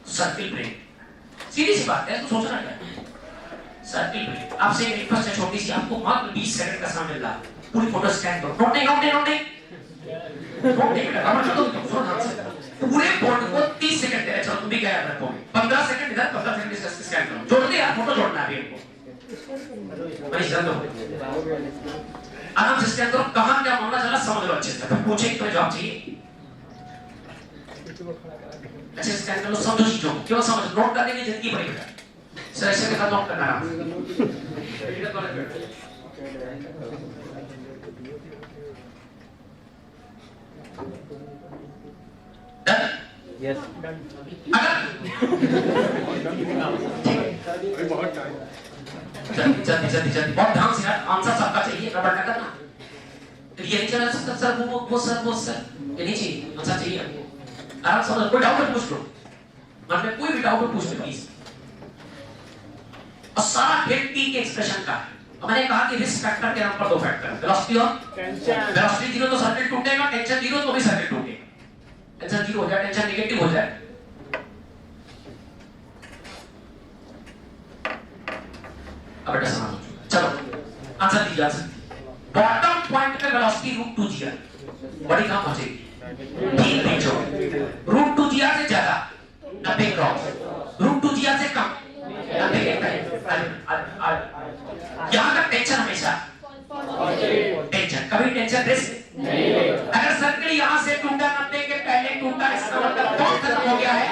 सर्किल ब्रेक। सीधी सी बात है, तो सोचना क्या है, सर्किल ब्रेक। आपसे एक रिक्वेस्ट है छोटी सी, आपको मात्र 20 सेकंड का समय मिल रहा है, पूरी फोटो स्कैन करो। नोट नहीं पूरे बोर्ड को 30 सेकंड दे रहे, चलो तुम भी क्या याद रखोगे, 15 सेकंड इधर 15 सेकंड इसका स्कैन करो। जोड़ दे यार, फोटो जोड़ना है अभी हमको, मनीष जल्द आराम से स्कैन करो। कहां क्या मामला चला समझ लो अच्छे से, पूछे तो जवाब चाहिए। अच्छे स्कैन कर लो, समझो चीजों को, क्यों समझ, नोट करने की जिंदगी बड़ी बेटा सर, ऐसे के साथ नोट करना है। यस जल्दी बहुत ध्यान से यार, आंसर सबका चाहिए, गड़बड़ ना करना। ये नहीं चला सकता सर, वो सर ये नहीं चाहिए, आंसर चाहिए आपको। आराम से कोई डाउट है पूछ लो, मन में कोई भी डाउट है पूछ लो प्लीज। और सारा खेल टी के एक्सप्रेशन का है। मैंने कहा कि रिस्क फैक्टर के नाम पर दो फैक्टर, वेलोसिटी और टेंशन। वेलोसिटी जीरो तो सर्किट टूटेगा, टेंशन जीरो तो भी सर्किट टूटेगा। टेंशन जीरो हो जाए, टेंशन नेगेटिव हो जाए, अब बेटा समझ चलो आंसर दीजिए। बॉटम पॉइंट पे वेलोसिटी √2g बड़ी कहां पहुंचेगी, ठीक भेजो। √2g से ज्यादा 90 क्रॉस, √2g से कम 90 के करीब। यहां का टेंशन हमेशा टेंशन, कभी टेंशन रिस्क नहीं। अगर सर्किल यहां से टूटा 90 के पहले टूटा, इसका मतलब बहुत खत्म हो गया है,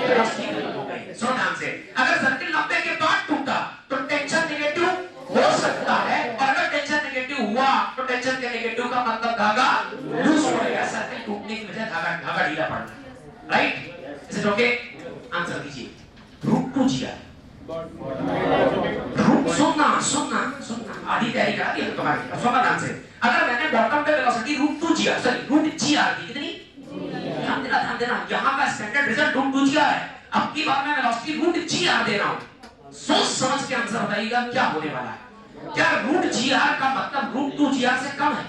वेलोसिटी खत्म हो गई। सुनो ध्यान से, अगर सर्किल 90 के बाद टूटा तो टेंशन नेगेटिव हो सकता है, और अगर टेंशन नेगेटिव हुआ तो टेंशन के नेगेटिव का मतलब धागा लूज हो गया, सर्किल टूटने की वजह धागा ढीला पड़ना, right? Is it okay? Answer दीजिए। √2g सुनना आधी तैयारी करा दी तुम्हारी, अब सुनना ध्यान से। अगर मैंने बॉटम पे वेलोसिटी √2g सॉरी √gr दी, कितनी? ध्यान देना, यहाँ का स्टैंडर्ड रिजल्ट √2g है। अब की बार मैं वेलोसिटी √gr दे रहा हूँ, सोच समझ के आंसर बताइएगा क्या होने वाला है। क्या √gr का मतलब √2gr से कम है?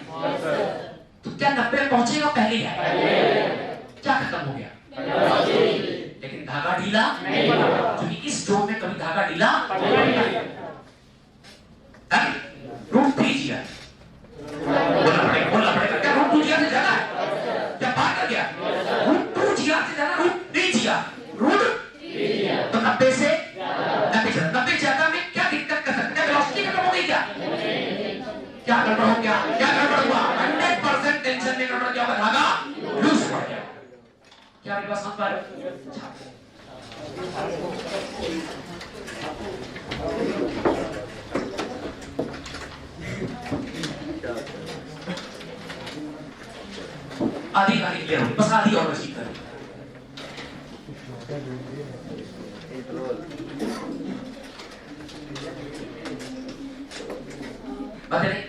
तो क्या 90 पहुंचेगा पहले है? क्या खत्म हो गया? लेकिन धागा ढीला नहीं पड़ा, क्योंकि इस जोन में कभी धागा ढीला नहीं पड़ा। √3gr बोलना पड़ेगा, क्या √2gr से ज्यादा है? क्या बात कर गया? √2gr से ज्यादा √3gr टेंशन में गड़बड़ क्या होगा, धागा लूज पड़ गया। क्या मेरी बात समझ पा रहे हो? आधी कहानी क्लियर होगी, बस आधी और बची करें। बता नहीं,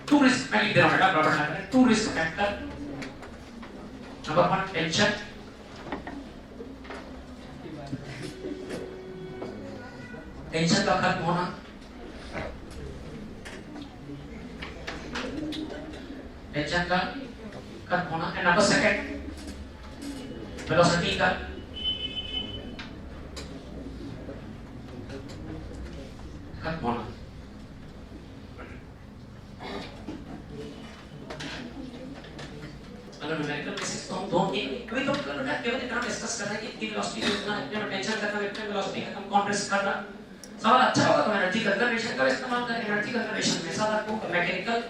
टू रिस्क मैं लिख दे रहा हूँ बेटा, बराबर ना करें। Two risk factor, number 1 tension, tension का खत्म होना, टेंशन का खत्म होना, एंड नंबर 2 वेलोसिटी का खत्म होना। अगर न्यूमेरिकल बेसिस तो हम दो अभी तो केवल इतना डिस्कस कर रहे हैं कि इतनी वेलोसिटी को इतना टेंशन करना, इतना वेलोसिटी का कम कॉन्ट्रेस्ट करना। सवाल अच्छा होगा तो एनर्जी कंजर्वेशन का इस्तेमाल करें। एनर्जी कंजर्वेशन में साथ आपको मैकेनिकल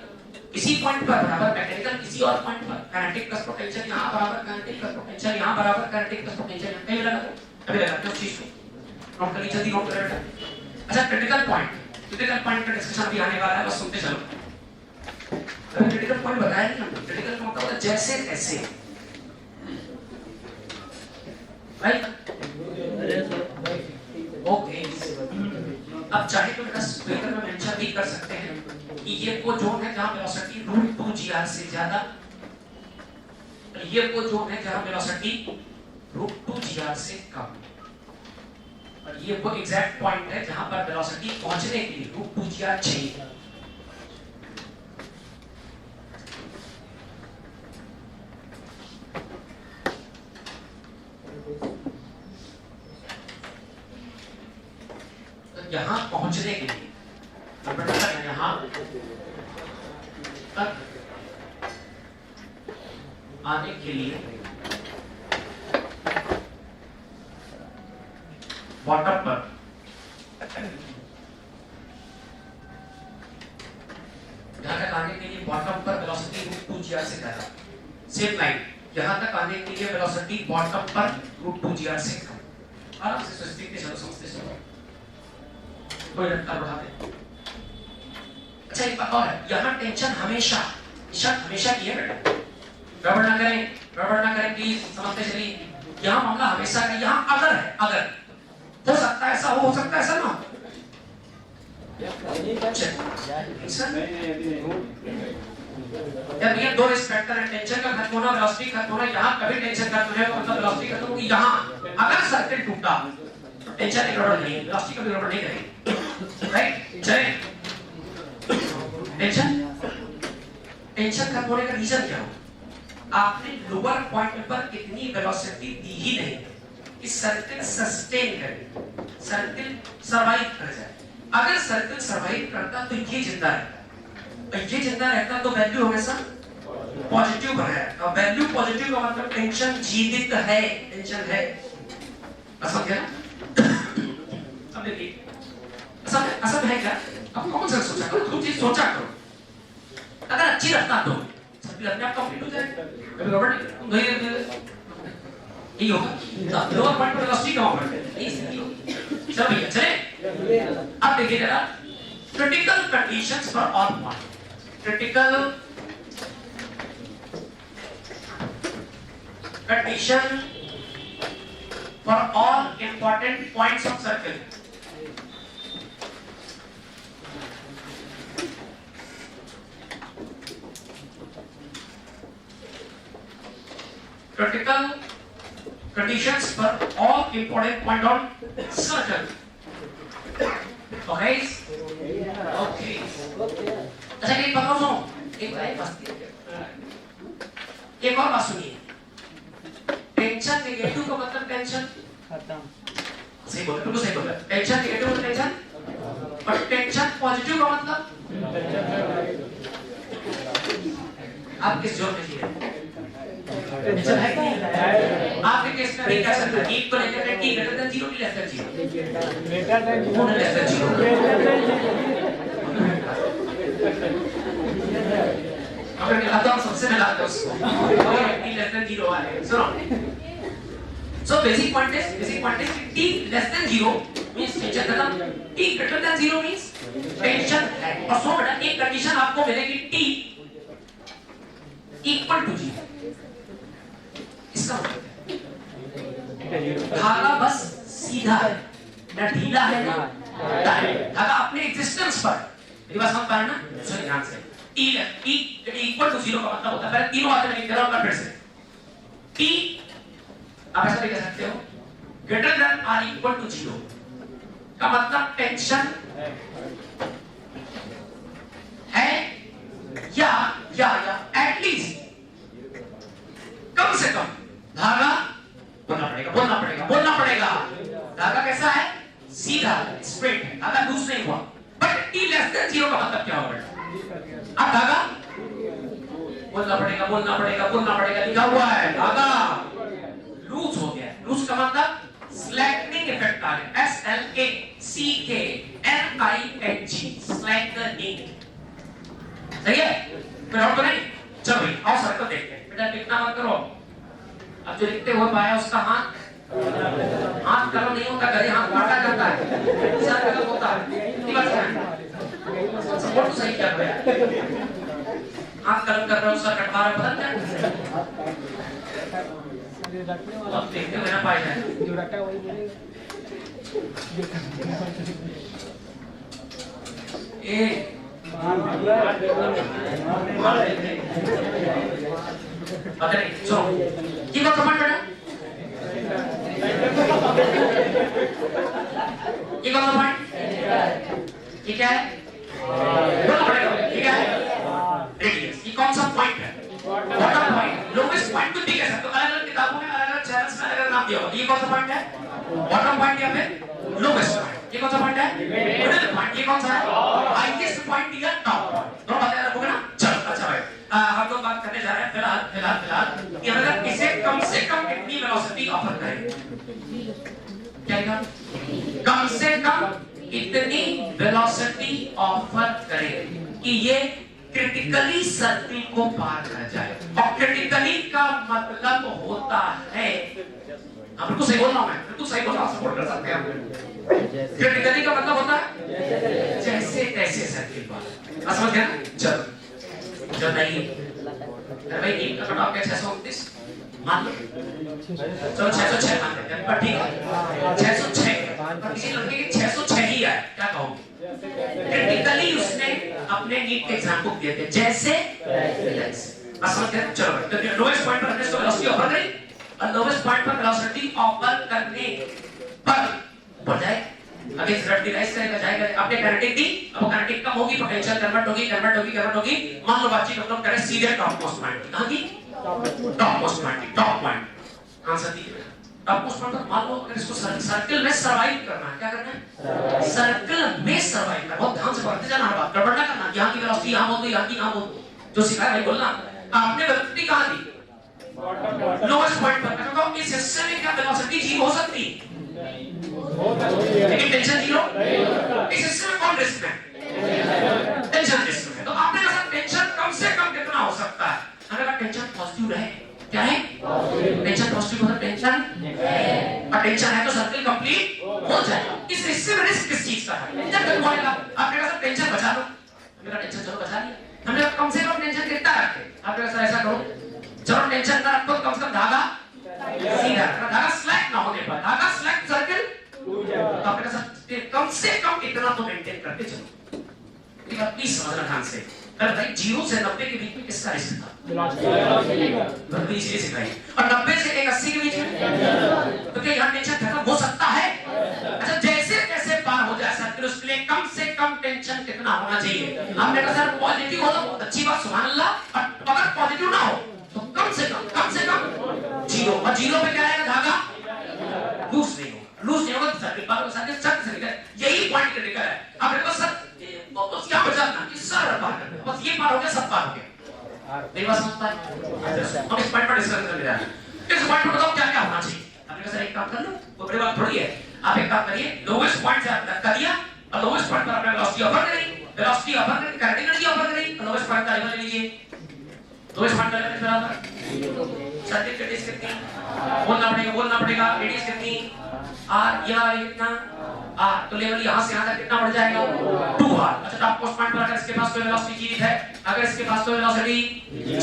किसी पॉइंट पर बराबर, मैकेनिकल किसी और पॉइंट पर, काइनेटिक प्लस पोटेंशियल यहां बराबर, काइनेटिक प्लस पोटेंशियल यहां बराबर, काइनेटिक प्लस पोटेंशियल यहां कहीं लगा दो। अभी लगा दो चीज को नोट करिए, जल्दी नोट करें। अच्छा, क्रिटिकल पॉइंट का डिस्कशन अभी आने वाला है, बस सुनते चलो। अभी क्रिटिकल पॉइंट बताया नहीं हमने। क्रिटिकल पॉइंट का मतलब जैसे तैसे, राइट? ओके, अब चाहे तो बेटा स्क्वायर में मेंशन भी कर सकते हैं कि ये वो जोन है जहां वेलोसिटी √2gr से ज्यादा, ये वो जोन है जहां वेलोसिटी √2gr से कम, और ये वो एग्जैक्ट पॉइंट है जहां पर वेलोसिटी पहुंचने के लिए √2gr चाहिए। यहां पहुंचने के लिए यहां तक आने के लिए बॉटम पर यहां तक आने के लिए बॉटम पर वेलोसिटी √2gr से ज्यादा। सेम लाइन, यहां तक आने के लिए वेलोसिटी बॉटम पर √2gr से कम। आराम से सोचते चलो, समझते चलो, कोई रफ्तार बढ़ाते। अच्छा, एक बात और है, यहाँ टेंशन हमेशा की है बेटा, गड़बड़ ना करें प्लीज, समझते चलिए। यहाँ मामला हमेशा का, यहाँ अगर है, अगर हो सकता है ऐसा हो सकता है ऐसा ना। यार ये दो रिस्पेक्टर है, टेंशन का खत्म होना, वेलोसिटी खत्म होना। यहाँ कभी टेंशन खत्म है मतलब वेलोसिटी खत्म होगी। यहाँ अगर सर्किट टूटा टेंशन गड़बड़ नहीं, वेलोसिटी कभी गड़बड़ नहीं करेगी, राइट? चले, टेंशन खत्म होने का रीजन क्या हो? आपने लोअर पॉइंट पर इतनी वेलोसिटी दी ही नहीं कि सर्किल सस्टेन करे, सर्किल सरवाइव कर जाए। अगर सर्किल सरवाइव करता तो ये जिंदा रहता, ये जिंदा रहता तो वैल्यू हमेशा पॉजिटिव बनाया। अब वैल्यू पॉजिटिव का मतलब टेंशन जीवित है, टेंशन है। समझ गया? अब देखिए, असल है क्या? अब कौन सा सोचा करो, तुम चीज सोचा करो। अगर अच्छी रफ्तार दो सर्किल अपने आप कंप्लीट हो जाएगा, कभी गड़बड़ नहीं यही होगा। लोअर पॉइंट पर वेलोसिटी कम होगा, यही होगी। चलो भैया चले। अब देखिए जरा critical conditions for all point. Critical condition for all important points of circle. Critical conditions for all important point on circle. Okay? Okay. अच्छा एक बात और सुनो, एक और बात सुनिए। टेंशन नेगेटिव का मतलब टेंशन खत्म। सही बोला, बिल्कुल सही बोला। टेंशन नेगेटिव मतलब टेंशन, और टेंशन पॉजिटिव का मतलब आप किस जोन में जी? टेंशन है कि आपके केस में भी क्या सकता है? एक को लेकर t greater than 0 की लेस देन 0 ग्रेटर देन 0। पकड़ के लाता हूँ सबसे मिला दो उसको t less than 0 आए सुनो so basic point is t less than 0 means tension खत्म t greater than 0 means tension है और सो बेटा एक कंडीशन आपको मिलेगी t इक्वल टू 0 इसका धागा बस सीधा है ना ढीला है ना धागा अपने एग्जिस्टेंस पर मेरी बात समझ पा रहे ना सुनिए ध्यान से t इक्वल टू 0 का मतलब होता है पहले तीनों बातें लिख दे रहा हूं फिर से t आप ऐसा भी कह सकते हो greater than or equal to 0 का मतलब टेंशन है या एटलीस्ट कम से कम धागा बोलना पड़ेगा धागा कैसा है सीधा स्ट्रेट है धागा लूज नहीं हुआ बट t लेस देन 0 का मतलब क्या होगा अब धागा बोलना पड़ेगा लिखा हुआ है धागा लूज हो गया लूज का मतलब स्लैकनिंग इफेक्ट आ गया SLACKNING स्लैकनिंग सही है फिर और तो नहीं चलो भाई आओ सर्कल देखते हैं बेटा लिखना मत करो अब जो लिखते हुए पाया उसका हाथ कलम नहीं होता गधे हाथ काटा जाता है सर कलम होता है इतनी बात है सपोर्ट तो सही क्या गया हाथ कलम कर रहे हो सर कटवा रहे बदल क्या अब देखते हुए ना पाया जाए जो रटा वही बोलेगा ए अरे सुनो ये बात समझ में ये कौन सा पॉइंट ठीक है ठीक है रेडियस ये कौन सा पॉइंट है बॉटम पॉइंट लोवेस्ट पॉइंट तो ठीक है सब तो अलग-अलग किताबों में अलग-अलग चैनल्स में अलग-अलग नाम दिया होगा ये कौन सा पॉइंट है बॉटम पॉइंट या फिर लोवेस्ट पॉइंट ये कौन सा पॉइंट है मिडिल पॉइंट ये कौन सा है हाईएस्ट पॉइंट या टॉप पॉइंट दोनों बातें रखोगे ना चलो अच्छा भाई हम लोग बात करने जा रहे हैं फिलहाल कि अगर इसे कम से कम कितनी वेलोसिटी ऑफर करें क्या कम से कम इतनी वेलोसिटी ऑफर करें कि ये क्रिटिकली सर्किल को पार कर जाए और क्रिटिकली का मतलब होता है आप बिल्कुल सही बोल रहा हूं मैं बिल्कुल सही बोल रहा हूं सपोर्ट कर सकते हैं आप क्रिटिकली का मतलब होता है जैसे तैसे सर्किल पार समझ गया चलो बताइए अरे भाई एक का कटऑफ क्या 629 मान लो चलो 606 मान लेते हैं पर ठीक है 606 पर किसी लड़के के 606 ही आया क्या कहोगे क्रिटिकली उसने अपने नीट के एग्जाम को दिए थे जैसे बस समझ गए चलो तो लोवेस्ट पॉइंट पर हमने इसको वेलोसिटी ऑफर करी और लोवेस्ट पॉइंट पर वेलोसिटी ऑफर करने पर बढ़ जाए आगे रट डिवाइस करेगा जाएगा आपने काइनेटिक दी अब काइनेटिक कम होगी पोटेंशियल कन्वर्ट होगी मान लो बातचीत हम लोग करें सीधे टॉप मोस्ट पॉइंट कहां की टॉप पॉइंट आंसर दीजिए टॉप मोस्ट पॉइंट मान लो अगर इसको सर्कल में सरवाइव करना है क्या करना है सर्कल में सरवाइव करना बहुत ध्यान से पढ़ते जाना बात गड़बड़ ना करना यहां की वेलोसिटी यहां बोल दो यहां की यहां बोल जो सिखाया भाई बोलना आपने वेलोसिटी कहां दी लोवेस्ट पॉइंट पर तो इस हिस्से में क्या वेलोसिटी जी हो सकती लेकिन टेंशन जीरो इस हिस्से में कौन रिस्क में टेंशन रिस्क में तो आपने कहा टेंशन कम से कम कितना हो सकता है अगर टेंशन पॉजिटिव रहे क्या है टेंशन पॉजिटिव मतलब टेंशन और टेंशन है तो सर्कल कंप्लीट हो जाएगा इस हिस्से में रिस्क किस चीज का है टेंशन कम होएगा आपने कहा टेंशन बचा लो मेरा टेंशन चलो बचा लिया हमने कम से कम टेंशन कितना रखे आपने कहा ऐसा करो चलो टेंशन ना रखो कम से कम धागा सीधा धागा स्लैक ना होने पर धागा स्लैक सर्कल तो आपने कहा कम से कम इतना तो मेंटेन करते चलो ये बात प्लीज समझना ध्यान से अरे भाई 0 से 90 के बीच में किसका रिस्क था वेलोसिटी इसीलिए सिखाई और 90 से 180 के बीच में तो क्या यहां टेंशन खत्म हो सकता है अच्छा जैसे कैसे पार हो जाए सर्किल उसके लिए कम से कम टेंशन कितना होना चाहिए हमने कहा सर पॉजिटिव हो तो बहुत अच्छी बात सुभान अल्लाह और अगर पॉजिटिव ना हो तो कम से कम 0 और 0 पे क्या आएगा धागा लूज नहीं होगा सर्किल पार हो सर्किल चक यही पॉइंट क्रिटिकल है अब देखो सर बस क्या बचाना कि सर पार कर बस ये पार हो गया सब पार हो गया मेरी बात समझ पाए हम इस पॉइंट पर डिस्कस कर रहे हैं इस पॉइंट पर बताओ क्या क्या होना चाहिए आपने कहा सर एक काम कर लो वो बड़ी बात थोड़ी है आप एक काम करिए लोवेस्ट पॉइंट से आपने कर दिया और लोवेस्ट पॉइंट पर आपने वेलोसिटी ऑफर करी काइनेटिक एनर्जी ऑफर करी लोवेस्ट पॉइंट का लेवल ले लीजिए दो स्मार्ट कर बराबर सर्किट रेडियस कितनी बोलना पड़ेगा रेडियस कितनी r या कितना r तो लेवल यहां से यहां तक कितना बढ़ जाएगा 2r। अच्छा टॉप पोस्ट पॉइंट पर अगर इसके पास कोई वेलोसिटी g है, अगर इसके पास कोई वेलोसिटी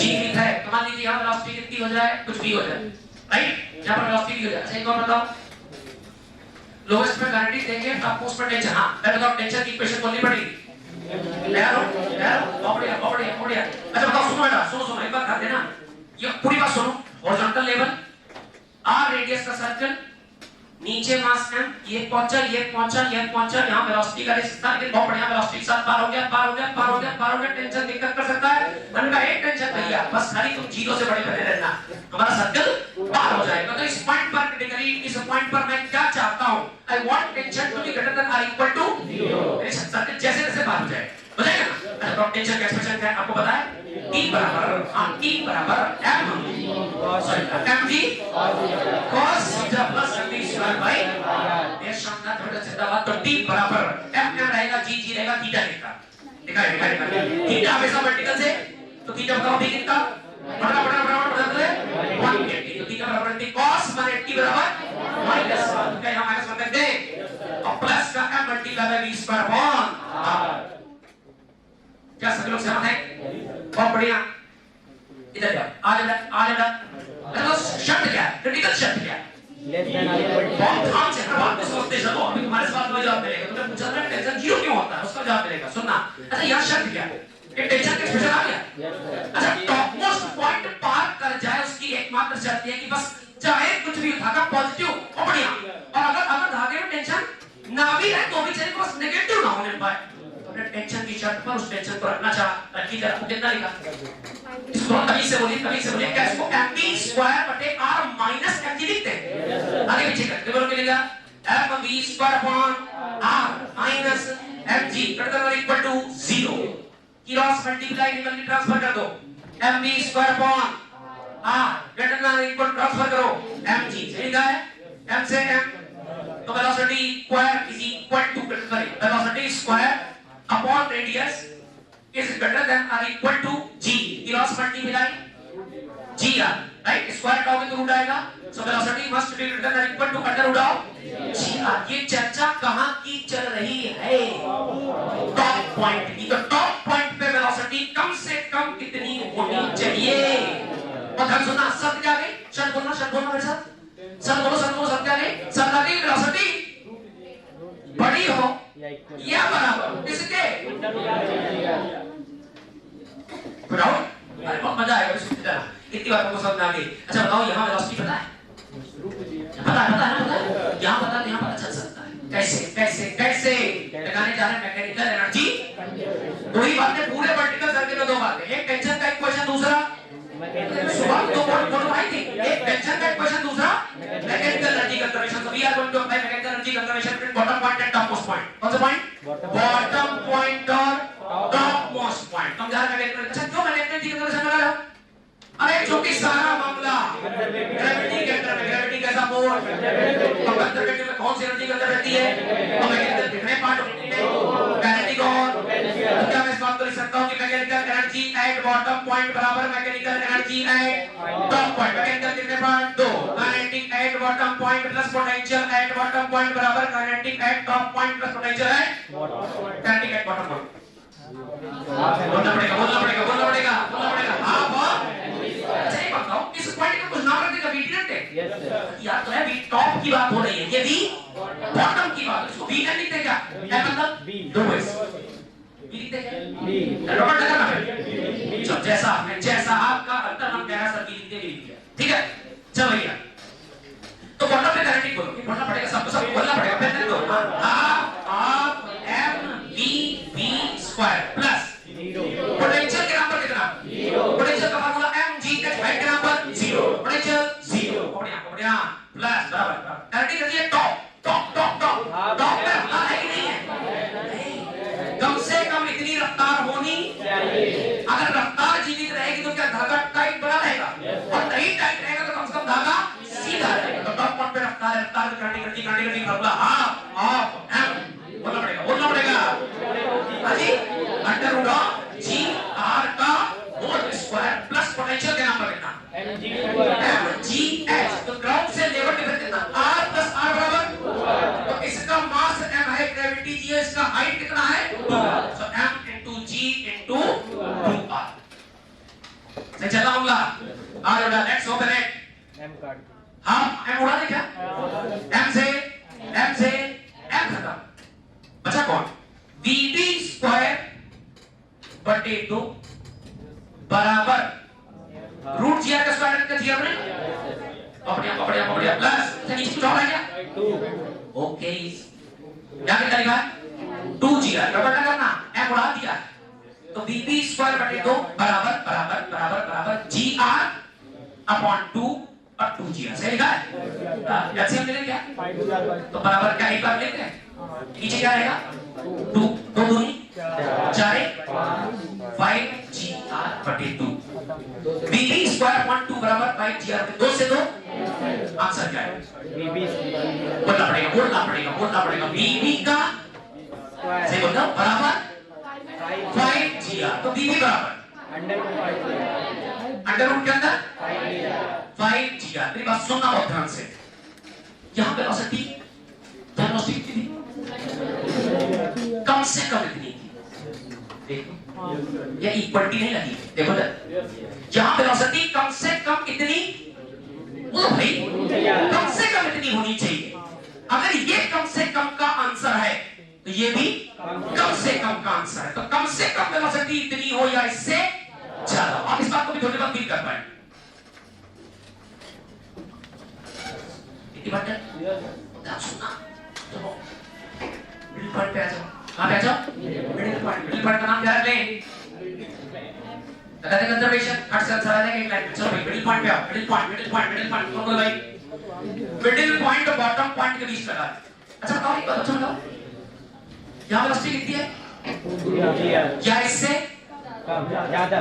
g है तो मान लीजिए यहां वेलोसिटी कितनी हो जाए, कुछ भी हो जाए, राइट, यहां पर वेलोसिटी हो जाए। अच्छा एक और बताओ, लोएस्ट में गारंटी देंगे टॉप पोस्ट पर टेंशन, हां मैं बताऊं टेंशन की इक्वेशन बोलनी पड़ेगी यार बढ़िया। अच्छा बताओ सुनो बेटा, सुनो एक बात ध्यान देना, ये पूरी बात सुनो। हॉरिजॉन्टल लेवल r रेडियस का सर्कल, नीचे मास m, ये पहुंचा यहां वेलोसिटी का रेशियो लेकिन बहुत बढ़िया वेलोसिटी के साथ पार हो गया। टेंशन दिक्कत कर सकता है, मन का एक टेंशन भैया बस खाली तुम जीरो से बड़े बने रहना, हमारा सर्कल पार हो जाएगा। तो इस पॉइंट पर क्रिटिकली इस पॉइंट पर मैं क्या चाहता हूं, I want tension to be greater than r equal to 0। मेरे सर्कल जैसे तैसे पार हो जाए, हो जाएगा ना। अच्छा तो टेंशन का एक्सप्रेशन क्या है आपको पता है, T बराबर m mg cos theta plus mv square by ये शानदार थोड़ा सीधा बात। तो T बराबर m रहेगा g रहेगा थीटा लिखा देखा थीटा हमेशा वर्टिकल से, तो थीटा बताओ भी कितना बराबर 180, तो थीटा बराबर cos माने T बराबर माइनस क्या यहां माइनस कर दे और प्लस का m multiply by v square upon r। क्या सभी लोग सहमत हैं? बहुत बढ़िया, इधर जाओ आ जा। तो शर्त क्या है, क्रिटिकल शर्त क्या है, less than or equal to, बहुत ध्यान से हर बात को समझते चलो, अभी तुम्हारे सवाल का जवाब मिलेगा। तुमने पूछा था टेंशन जीरो क्यों होता है, उसका जवाब मिलेगा, सुनना। अच्छा यहां शर्त क्या है, ये टेंशन का एक्सप्रेशन आ गया। अच्छा टॉप मोस्ट पॉइंट पार कर जाए उसकी एकमात्र शर्त है कि बस चाहे कुछ भी धागा पॉजिटिव और बढ़िया, और अगर धागे में टेंशन ना भी है तो भी चलेगा, बस नेगेटिव ना होने पाए। टेंशन की शर्त पर उस टेंशन को रखना रखी जरा कितना लिखा इसको कभी से बोलिए क्या, इसको mv स्क्वायर बटे r माइनस mg लिखते हैं, आगे पीछे करते बोलो क्या लिखा mv square upon r minus mg greater than equal to 0 cross multiply निकल के ट्रांसफर कर दो, mv square upon r greater than equal transfer करो mg सही है m से m, तो velocity square is equal to velocity square upon radius is greater than or equal to g cross multiply gr, right, square top में रूट आएगा, so velocity must be greater than or equal to under root of gr। ये चर्चा कहां की चल रही है, टॉप पॉइंट की। तो टॉप पॉइंट पे वेलोसिटी कम से कम कितनी होनी चाहिए, और ध्यान सुनना, शब्द क्या गई, शब्द बोलना मेरे साथ, शब्द बोलो शब्द क्या गई, शब्द आ गई वेलोसिटी बड़ी हो या बराबर इसके बताओ, अरे बहुत मजा आएगा इसको इतना, इतनी बार को समझ आ गई। अच्छा बताओ यहाँ वेलोसिटी पता है, पता है यहाँ पता चल सकता है कैसे लगाने जा रहे हैं मैकेनिकल एनर्जी। वही बात है पूरे वर्टिकल सर्किल में, दो बातें, एक टेंशन का इक्वेशन, दूसरा सुबह दो बोर्ड आई थी, एक टेंशन का इक्वेशन, दूसरा मैकेनिकल एनर्जी कंजर्वेशन। तो we are going to apply mechanical energy conservation with bottom point and top most point. कौन सा पॉइंट, बॉटम पॉइंट और टॉप मोस्ट पॉइंट। तुम जा रहे मैकेनिकल, अच्छा क्यों मैकेनिकल एनर्जी कंजर्वेशन लगा रहे हो, अरे क्योंकि सारा मामला ग्रेविटी के अंदर में, ग्रेविटी कैसा फोर्स, तो कंजर्वेटिव में कौन सी एनर्जी कंजर्व रहती है, तो मैकेनिकल कितने पार्ट होते हैं, काइनेटिक और, तो क्या मैं इस बात को लिख सकता हूं कि mechanical energy at bottom point बराबर mechanical energy at top point. Mechanical कितने पार्ट, दो, kinetic at bottom point plus potential at bottom point बराबर kinetic at top point plus potential at kinetic at bottom point. बोलना पड़ेगा हां बहुत अच्छा। ये बताओ इस पॉइंट का कुछ नाम रख देगा, वीटी रखते हैं यार, तो है वी टॉप की बात हो रही है, ये वी बॉटम की बात, इसको वी नहीं लिखते क्या, क्या मतलब दो वैसे वी लिखते क्या, वी रबड़ लगाना है, जैसा आपका अंतर हम कह रहा सर वी लिखते हैं, ठीक है। चल भैया तो बॉटम पे गारंटी बोलो, बोलना पड़ेगा, सबको बोलना पड़ेगा, पहले तो half m v v square plus potential के नंबर कितना, पोटेंशियल का फार्मूला mg h हाइट के नंबर 0, पोटेंशियल 0, बढ़िया प्लस बराबर एनर्जी करती है टॉप पे रफ्तार है कि नहीं है, कम से कम इतनी रफ्तार होनी चाहिए। अगर रफ्तार जीवित रहेगी तो क्या धागा टाइट बना रहेगा, और टाइट रहेगा तो कम से कम धागा सीधा रहेगा। तो टॉप पॉइंट पे रफ्तार current energy formula half m बोलना पड़ेगा हां जी, under root of g r का whole square plus half m उड़ा दे क्या, एम से एम खत्म, बचा कौन, बीबी स्क्वायर बटे 2 बराबर रूट जी आर का स्क्वायर कितना जी हमने, पकड़िया प्लस अच्छा नीचे कुछ और है क्या, ओके क्या कितना लिखा है 2gr, गड़बड़ ना करना, एम उड़ा दिया तो बीबी स्क्वायर बटे 2 बराबर बराबर बराबर बराबर gr अपॉन 2 और 2gr, सही लिखा है, एलसीएम ले लें क्या, तो बराबर क्या एक बार लेते हैं, नीचे क्या रहेगा 2 2 दूनी 4 5gr बटे 2, बीबी स्क्वायर अपॉन 2 बराबर 5gr, 2 से 2 आंसर क्या है, बोलना पड़ेगा बीबी का सही बोलना बराबर 5gr, तो बीबी बराबर अंडर रूट के अंदर 5gr, मेरी बात सुनना बहुत ध्यान से, यहां पे वेलोसिटी कितनी, कम से कम इतनी थी, देखो ये इक्वलिटी नहीं लगी, देखो यहां पे वेलोसिटी कम से कम इतनी, ओ भाई कम से कम इतनी होनी चाहिए, अगर ये कम से कम का आंसर है तो ये भी कम से कम का आंसर है, तो कम से कम वेलोसिटी इतनी हो या इससे ज्यादा, आप इस बात को भी थोड़ी बहुत फील कर पाए, इतनी बात है सुनना, चलो मिडिल पॉइंट पे आ जाओ, कहां पे आ जाओ, मिडिल पॉइंट का नाम क्या रख लें, कहते कंजर्वेशन हट से आंसर आ जाएगा एक लाइन में, चलो भाई मिडिल पॉइंट पे आओ, मिडिल पॉइंट कौन बोल भाई, मिडिल पॉइंट और बॉटम पॉइंट के बीच लगा, अच्छा बताओ एक बात अच्छा बताओ, यहां वेलोसिटी कितनी है, क्या इससे ज्यादा,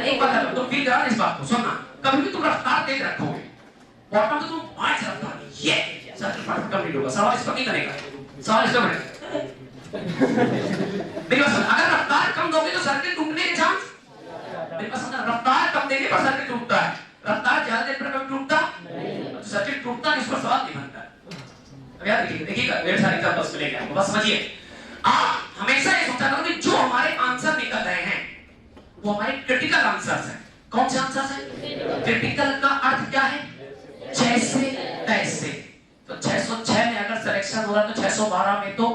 एक बात तुम फील करा इस बात को, सुनना कभी भी तुम रफ्तार तेज रखोगे, बॉटम तो तुम पांच रफ्तार, ये सर्कल पार्ट कंप्लीट होगा, सवाल इस पर नहीं करेगा, सवाल इस पर बनेगा, मेरी बात सुन, अगर रफ्तार कम दोगे तो सर्कल टूटने के चांस, मेरी बात सुन, रफ्तार कम देने पर सर्कल टूटता है, रफ्तार ज्यादा देने पर कभी टूटता नहीं, सर्कल टूटता नहीं, इस पर सवाल नहीं बनता, अब याद देखिएगा ढेर सारे एग्जांपल्स मिलेंगे आपको, बस समझिए, आप हमेशा ये सोचा करो कि जो हमारे आंसर निकल रहे हैं वो हमारे क्रिटिकल आंसर्स हैं, कौन से आंसर्स हैं, क्रिटिकल का अर्थ क्या है, जैसे तैसे, तो 606 में अगर सिलेक्शन हो रहा है तो 612 में तो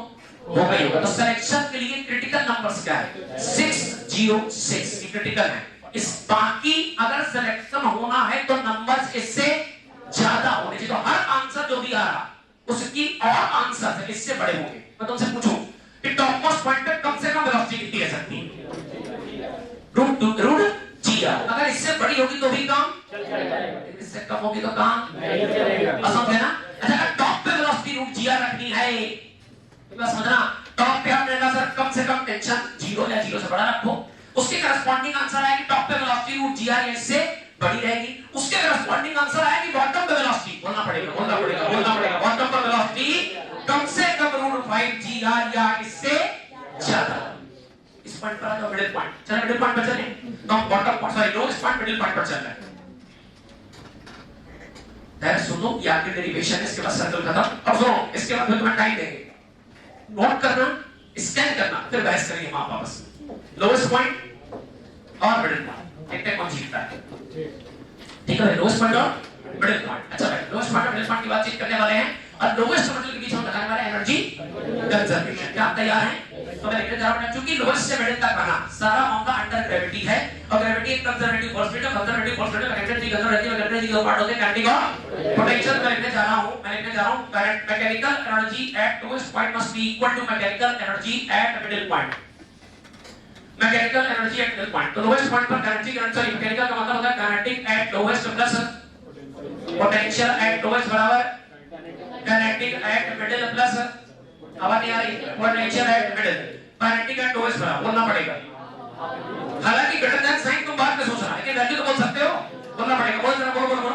हो गई होगा, तो सिलेक्शन के लिए क्रिटिकल नंबर्स क्या है 606, ये क्रिटिकल है, इस बाकी अगर सिलेक्शन होना है तो नंबर्स इससे ज्यादा होने चाहिए, तो हर आंसर जो भी आ रहा उसकी और आंसर इससे बड़े होंगे, मैं तुमसे पूछूं कि टॉप मोस्ट पॉइंट पे कम से कम वेलोसिटी कितनी रह सकती है, रूट gr, अगर इससे बड़ी होगी तो भी काम चल जाएगा, इससे कम होगी तो काम नहीं चलेगा, समझे ना, अच्छा अगर टॉप पे वेलोसिटी रूट gr रखनी है तो बस समझना, टॉप पे हमने कहा सर कम से कम टेंशन 0 या 0 से बड़ा रखो, उसके करस्पॉन्डिंग आंसर आएगी टॉप पे वेलोसिटी रूट gr इससे बड़ी रहेगी, उसके करस्पॉन्डिंग आंसर आएगी बॉटम पे वेलोसिटी, बोलना पड़ेगा बॉटम पे वेलोसिटी कम से कम रूट 5gr या इससे ज्यादा, इस पॉइंट पर आ जाओ, मिडिल पॉइंट, चलो मिडिल पॉइंट पर चलें, तो bottom point sorry lowest point middle point पर चल रहा है, ध्यान सुनो, ये आपकी डेरिवेशन है, इसके बाद सर्कल खत्म, और सुनो इसके बाद फिर तुम्हें टाइम देंगे, नोट करना, स्कैन करना, फिर बहस करेंगे हम आपस में, लोएस्ट पॉइंट और मिडिल पॉइंट, देखते हैं कौन जीतता है, ठीक है, लोएस्ट पॉइंट और मिडिल पॉइंट, अच्छा भाई लोएस्ट पॉइंट और मिडिल पॉइंट की बातचीत करने वाले हैं, और लोएस्ट और मिडिल के बीच हम लगाने वाले एनर्जी कंजर्वेशन, क्या आप तैयार हैं, तो मैं लिखने जा रहा हूं, क्योंकि लोएस्ट से मिडिल तक आना सारा मामला अंडर ग्रेविटी है, और ग्रेविटी एक कंजर्वेटिव फोर्स है, कंजर्वेटिव फोर्स है, मैग्नेटिक कंजर्वेटिव मैग्नेटिक दो पार्ट होते हैं, काइनेटिक और पोटेंशियल, मैं लिखने जा रहा हूं current mechanical energy at lowest point must be equal to mechanical energy at middle point, mechanical energy at middle point, तो लोएस्ट पॉइंट पर काइनेटिक एनर्जी, सॉरी मैकेनिकल का मतलब होता है kinetic at lowest plus potential at lowest बराबर काइनेटिक एट मिडिल प्लस आवाज नहीं आ रही, potential at middle, kinetic at lowest बराबर, बोलना पड़ेगा, हालांकि ग्रेटर देन साइन तुम बाद में सोच रहा, लेकिन वैल्यू तो बोल सकते हो, बोलना पड़ेगा, बोल जरा बोलो,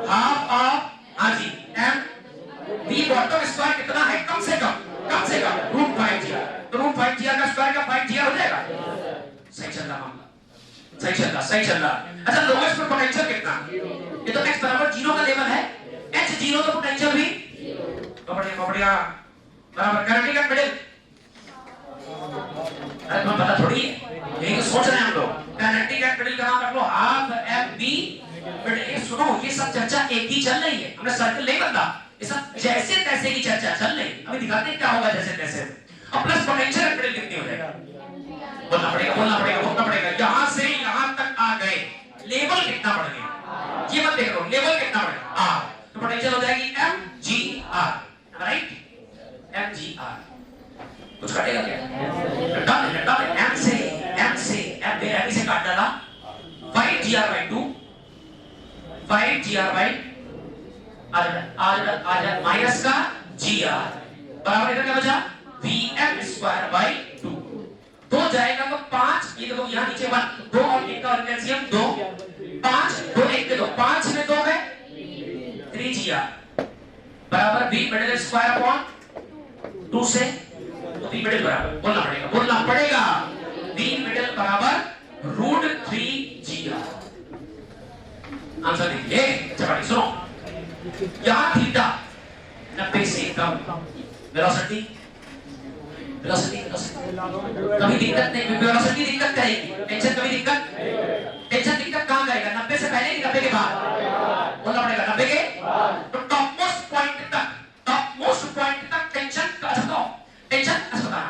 हाफ ऑफ हाजी एम बी बॉटम स्क्वायर कितना है, कम से कम रूट 5gr, तो रूट 5gr का स्क्वायर का 5gr हो जाएगा, सही चल रहा मामला, सही चल रहा, अच्छा लोएस्ट पर पोटेंशियल कितना, ये तो x बराबर 0 का लेवल है, h 0 तो पोटेंशियल भी बढ़िया बराबर, काइनेटिक एट मिडिल, अरे तुम्हें पता थोड़ी है, यही तो सोच रहे हैं हम लोग, काइनेटिक एट मिडिल का नाम रख लो हाफ एम बी बट ये सुनो, ये सब चर्चा एक ही चल रही है, हमने सर्कल नहीं बदला, ये सब जैसे तैसे की चर्चा चल रही है। अभी दिखाते हैं क्या होगा जैसे तैसे। अब प्लस पोटेंशियल एनर्जी कितनी हो जाएगा, बोलना पड़ेगा। यहां से यहां तक आ गए, लेवल कितना बढ़ गया, ये मत देख लो, लेवल कितना बढ़ गया आर, तो पोटेंशियल हो जाएगी mgr, राइट, mgr। कुछ काटेगा क्या, m से काट डाला 5gr/2, 5gr/, आ माइनस का gr बराबर इधर क्या बचा vm²/2, 2 जाएगा तो 5, ये देखो यहाँ नीचे 1, 2 और 1 का एलसीएम 2, 5, 2 1 के 2, 5 में 2 है 3gr बराबर v मिडिल स्क्वायर अपॉन 2 से, तो v मिडिल बराबर बोलना पड़ेगा v मिडिल बराबर √3gr। आंसर देखिए, चपाटी सुनो, यहां थीटा 90 से कम, वेलोसिटी कभी दिक्कत नहीं, वेलोसिटी दिक्कत करेगी, टेंशन कभी दिक्कत कहां करेगा, 90 से पहले कि 90 के बाद, बोलना पड़ेगा 90 के, तो टॉप मोस्ट पॉइंट तक टेंशन बताना,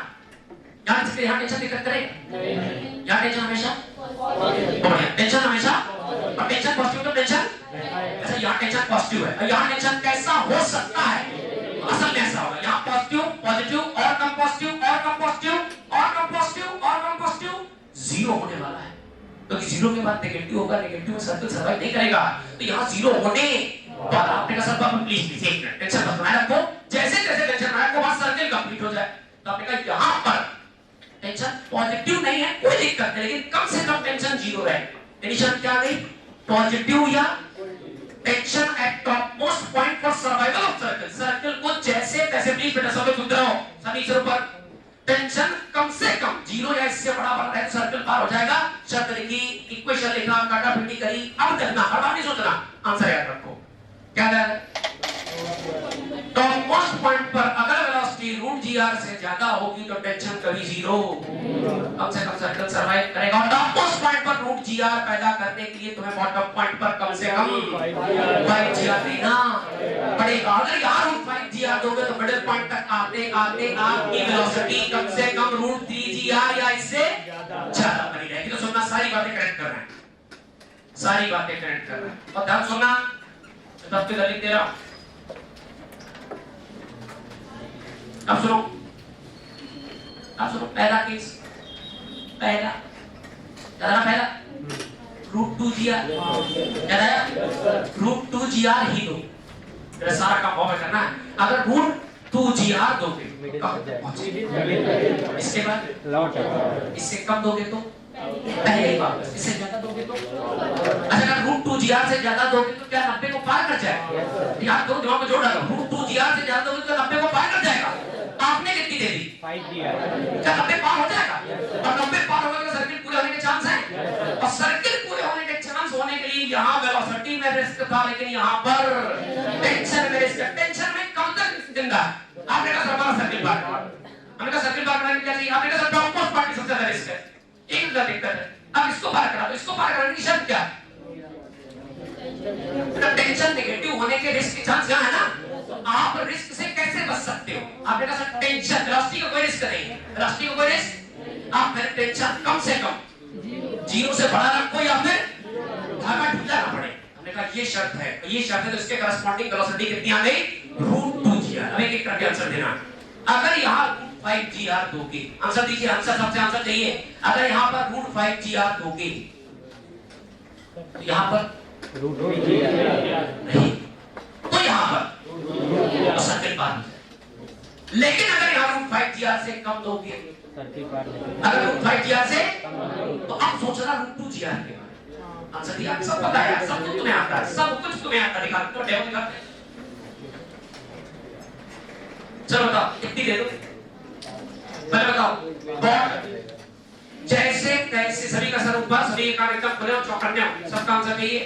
यहाँ टेंशन दिक्कत करेगा, यहाँ टेंशन हमेशा और टेंशन पॉजिटिव, तो टेंशन ऐसा, यहाँ टेंशन पॉजिटिव है, यहाँ टेंशन कैसा हो सकता है, असल में ऐसा होगा, यहाँ पॉजिटिव और कम पॉजिटिव जीरो होने वाला है, क्योंकि जीरो के बाद नेगेटिव होगा, नेगेटिव में सर्कल सर्वाइव नहीं करेगा, तो यहाँ जीरो होने बाद आपने कहा सर प्लीज एक मिनट टेंशन मत बनाए रखो, जैसे टेंशन बनाए रखो वहां सर्कल कंप्लीट हो जाए, तो आपने कहा यहाँ पर टेंशन पॉजिटिव नहीं है कोई दिक्कत नहीं, लेकिन कम से कम टेंशन जीरो रहे, टेंशन क्या गई पॉजिटिव या tension eight top most point for survival of circle को जैसे तैसे, प्लीज बेटा सब लोग सुन रहे हो, सभी सिरों पर टेंशन कम से कम जीरो या इससे बड़ा बन रहा है, सर्कल पार हो जाएगा, शर्त लिखी, इक्वेशन लिखा, काटापीटी करी, अब देखना, हर बार नहीं सोचना, आंसर याद रखो, क्या है टॉप मोस्ट पॉइंट पर अगर वेलोसिटी √gr से ज्यादा होगी तो टेंशन कभी जीरो, कम से कम सर्कल सर्वाइव करेगा, और टॉप मोस्ट पॉइंट पर √gr पैदा करने के लिए तुम्हें बॉटम पॉइंट पर कम से कम 5gr देना पड़ेगा, अगर यहाँ √5gr दोगे तो मिडिल पॉइंट तक आते आपकी वेलोसिटी कम से कम √3gr या इससे ज्यादा बनी रहेगी। तो सुनना, सारी बातें करेक्ट कर रहे हैं, और ध्यान सुनना, तब तो लिख दे रहा हूं, अब सुनो पहला केस, पहला √2gr, √2gr ही दो, तेरा सारा काम बहुत करना है, अगर √2gr दोगे इसके बाद इससे कम दोगे तो पहले ही बात, इससे ज्यादा दोगे तो, अच्छा अगर √2gr से ज्यादा दोगे तो क्या 90 को पार कर जाएगा, याद करो, दिमाग में जोड़ डालो, √2gr से ज्यादा दोगे तो 90 को पार कर जाएगा, आपने कितनी दे दी 5gr, क्या 90 पार हो जाएगा, और 90 पार होने का सर्किल पूरे होने के चांस है, और सर्किल पूरे होने के चांस होने के लिए यहाँ वेलोसिटी में रिस्क था, लेकिन यहाँ पर टेंशन में रिस्क, टेंशन में कम तक जिंदा है, आपने कहा सर हमारा सर्किल पार करना, हमने कहा सर्किल पार करने के क्या चाहिए, आपने कहा सर टॉप मोस्ट पॉइंट सबसे ज्यादा रिस्क है, एक दिक्कत है, अब इसको पार करा, तो इसको पार कराने की शर्त क्या है, टेंशन नेगेटिव होने के रिस्क के चांस यहाँ है ना, तो आप रिस्क से कैसे बच सकते हो, आपने कहा सर टेंशन, वेलोसिटी का कोई रिस्क नहीं, वेलोसिटी का कोई रिस्क, आप फिर टेंशन कम से कम जीरो से बड़ा रखो या फिर धागा ढीला ना पड़े, हमने कहा ये शर्त है, तो इसके करस्पॉन्डिंग वेलोसिटी कितनी आ गई √2gr, अब एक करके आंसर देना, अगर यहाँ √5gr दोगे, आंसर दीजिए, आंसर सबसे आंसर चाहिए, अगर यहाँ पर √5gr दोगे तो यहाँ पर नहीं, तो यहाँ पर सर्किल पार, लेकिन अगर यहाँ √5gr से कम दोगे, अगर √5gr से, तो आप सोच रहा √2gr के बारे, आंसर दिया, सब पता है, सब कुछ तुम्हें आता है, सब कुछ तुम्हें आता, दिखा तो डेमो दिखाते हैं, चलो बताओ कितनी दे दो, पहले बताओ, बॉट जैसे तैसे, सभी का सर ऊपर, सभी का एकदम खुले और चौकन्ने हो, सबका आंसर चाहिए,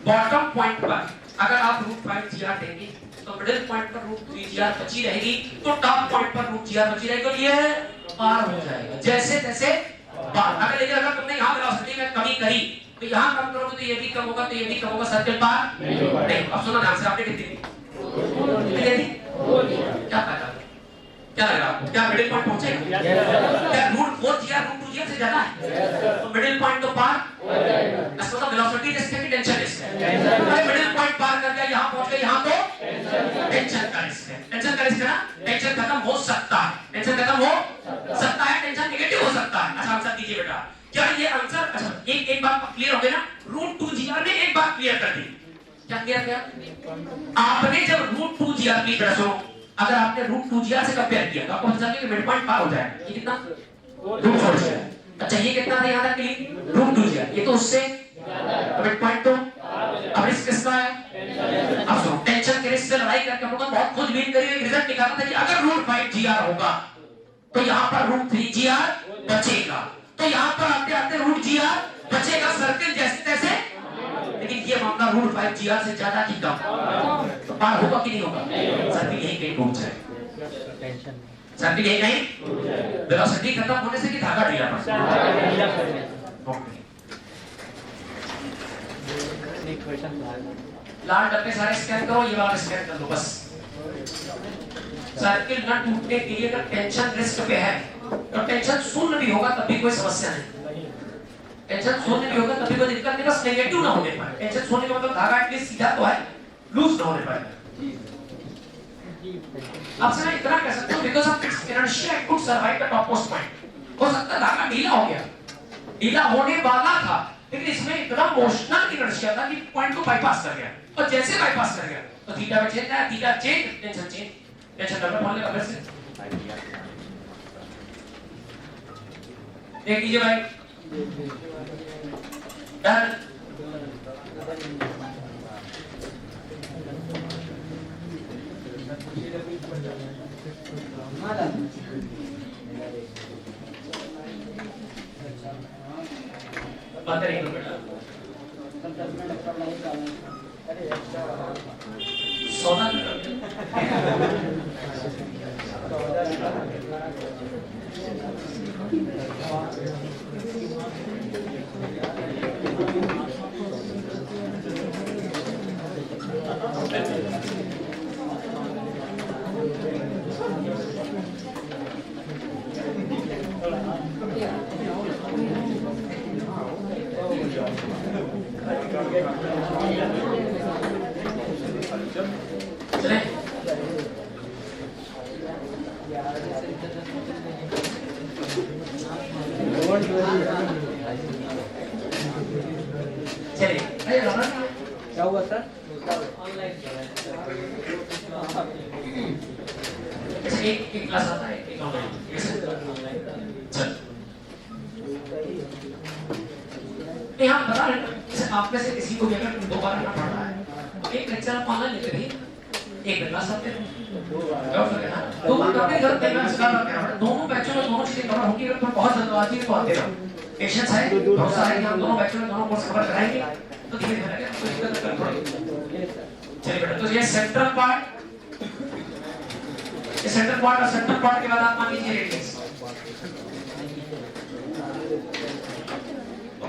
बॉटम पॉइंट पर अगर आप √5gr देंगे तो मिडिल पॉइंट पर √3gr बची रहेगी, तो टॉप पॉइंट पर √gr बची रहेगी, तो ये पार हो जाएगा जैसे तैसे पार, अगर लेकिन अगर तुमने यहाँ वेलोसिटी में कमी करी, तो यहाँ कम करोगे तो ये भी कम होगा, तो ये भी कम होगा, सर्कल पार नहीं। अब सुनो ध्यान से, आपने कितनी दी? क्या फायदा, क्या लग रहा है आपको? क्या मिडिल पॉइंट पहुंचेगा? क्या रूट 4 जीआर रूट 2 जीआर से ज्यादा है? तो मिडिल पॉइंट तो पार, मतलब वेलोसिटी रिस्क है कि टेंशन रिस्क है? मिडिल पॉइंट पार कर गया, यहाँ पहुंच गया, यहाँ तो टेंशन का रिस्क है। टेंशन का रिस्क है ना, टेंशन खत्म हो सकता है, टेंशन खत्म हो सकता है, टेंशन नेगेटिव हो सकता है। अच्छा आंसर दीजिए बेटा, क्या ये आंसर? अच्छा एक बात क्लियर हो गई ना, रूट 2 जीआर ने एक बात क्लियर कर दी। क्या क्लियर किया आपने? जब रूट 2 जीआर की बेटा सुनो, अगर आपने रूट 2 जीआर से कंपेयर किया तो आपको पता चलेगा कि मिड पॉइंट पार हो जाएगा। ये कितना? Root 4 GR. अच्छा ये कितना था यहाँ तक के लिए? Root 2 GR. ये तो उससे मिड पॉइंट तो अब रिस्क किसका है? अब सुनो, टेंशन के रिस्क से लड़ाई करके हम लोग बहुत खोजबीन करी, एक रिजल्ट निकाला था कि अगर रूट 5 जीआर होगा तो यहाँ पर रूट 3 जीआर बचेगा, तो यहाँ पर आते आते रूट जीआर बचेगा, सर्किल जैसे तैसे। लेकिन ये मामला रूट 5 जीआर से ज्यादा की कम, तो पार होगा कि नहीं होगा? सर्किल यही कहीं टूट जाए, सर्किल यही कहीं, वेलोसिटी खत्म होने से कि धागा ढीला पड़ जाए। लाल डब्बे सारे स्कैन करो, ये वाला स्कैन कर लो बस। सर्किल न टूटने के लिए अगर टेंशन रिस्क पे है तो टेंशन शून्य भी होगा तब भी कोई समस्या नहीं, टेंशन शून्य भी होगा तब भी कोई दिक्कत नहीं, बस नेगेटिव ना होने पाए। टेंशन शून्य का मतलब धागा एटलीस्ट सीधा तो है, लूज ना होने पाए। आपसे मैं इतना कह सकता हूं, because of its inertia it could survive the topmost point. हो सकता है धागा ढीला हो गया, ढीला होने वाला था, लेकिन इसमें इतना मोशनल इनर्शिया था कि पॉइंट को बाईपास कर गया, और जैसे बाईपास कर गया तो थीटा में चेंज आया, theta change, tension change, tension double होने का फिर से देख लीजिए भाई। डन। बात करेंगे बेटा, सोना चले चलिए। क्या हुआ सर? एक क्लास आता है, एक ऑनलाइन। चल यहाँ बता रहे हैं, आप में से किसी को भी अगर दो बार आना पड़ रहा है, एक लेक्चर आप ऑनलाइन लेते रहिए, एक क्लास आते हैं, दो बार करते घर पे मैं सिखा रहा हूं, दोनों बैचों में दोनों चीजें कवर होंगी। अगर बहुत जल्दबाजी है तो आते रहो, पेशेंस है, भरोसा है कि हम दोनों बैचों में दोनों कोर्स कवर कराएंगे, तो धीरे धीरे लगेगा, कोई दिक्कत नहीं पड़ेगी। चलिए बेटा, तो ये सेंट्रल पार्ट, ये सेंट्रल पार्ट, और सेंट्रल पार्ट के बाद आप मान लीजिए रेडियस।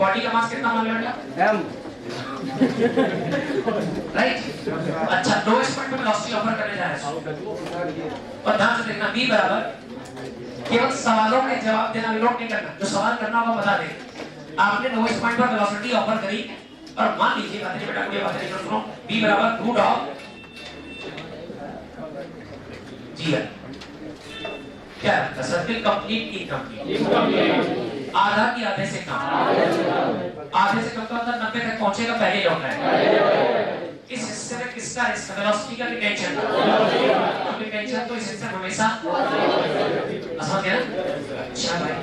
बॉडी का मास कितना मान लिया बेटा? m, right. अच्छा, लोएस्ट पॉइंट पे वेलोसिटी ऑफर करने जा रहे हैं, और ध्यान से देखना, v बराबर, केवल सवालों के जवाब देना, नोट नहीं करना, जो सवाल करना होगा बता दे। आपने लोएस्ट पॉइंट पर वेलोसिटी ऑफर करी, और मान लीजिए बातें बेटा, कोई बातें नहीं, सुनो, v बराबर रूट ऑफ g है। क्या है? सर्किल कंप्लीट इनकम्प्लीट, आधा की आधे से कम, आधे से कम का मतलब 90 तक पहुंचेगा, पहले लौटना है। इस हिस्से में किसका रिस्क? वेलोसिटी का, टेंशन का? टेंशन तो इस हिस्से में हमेशा समझ गया ना? अच्छा भाई,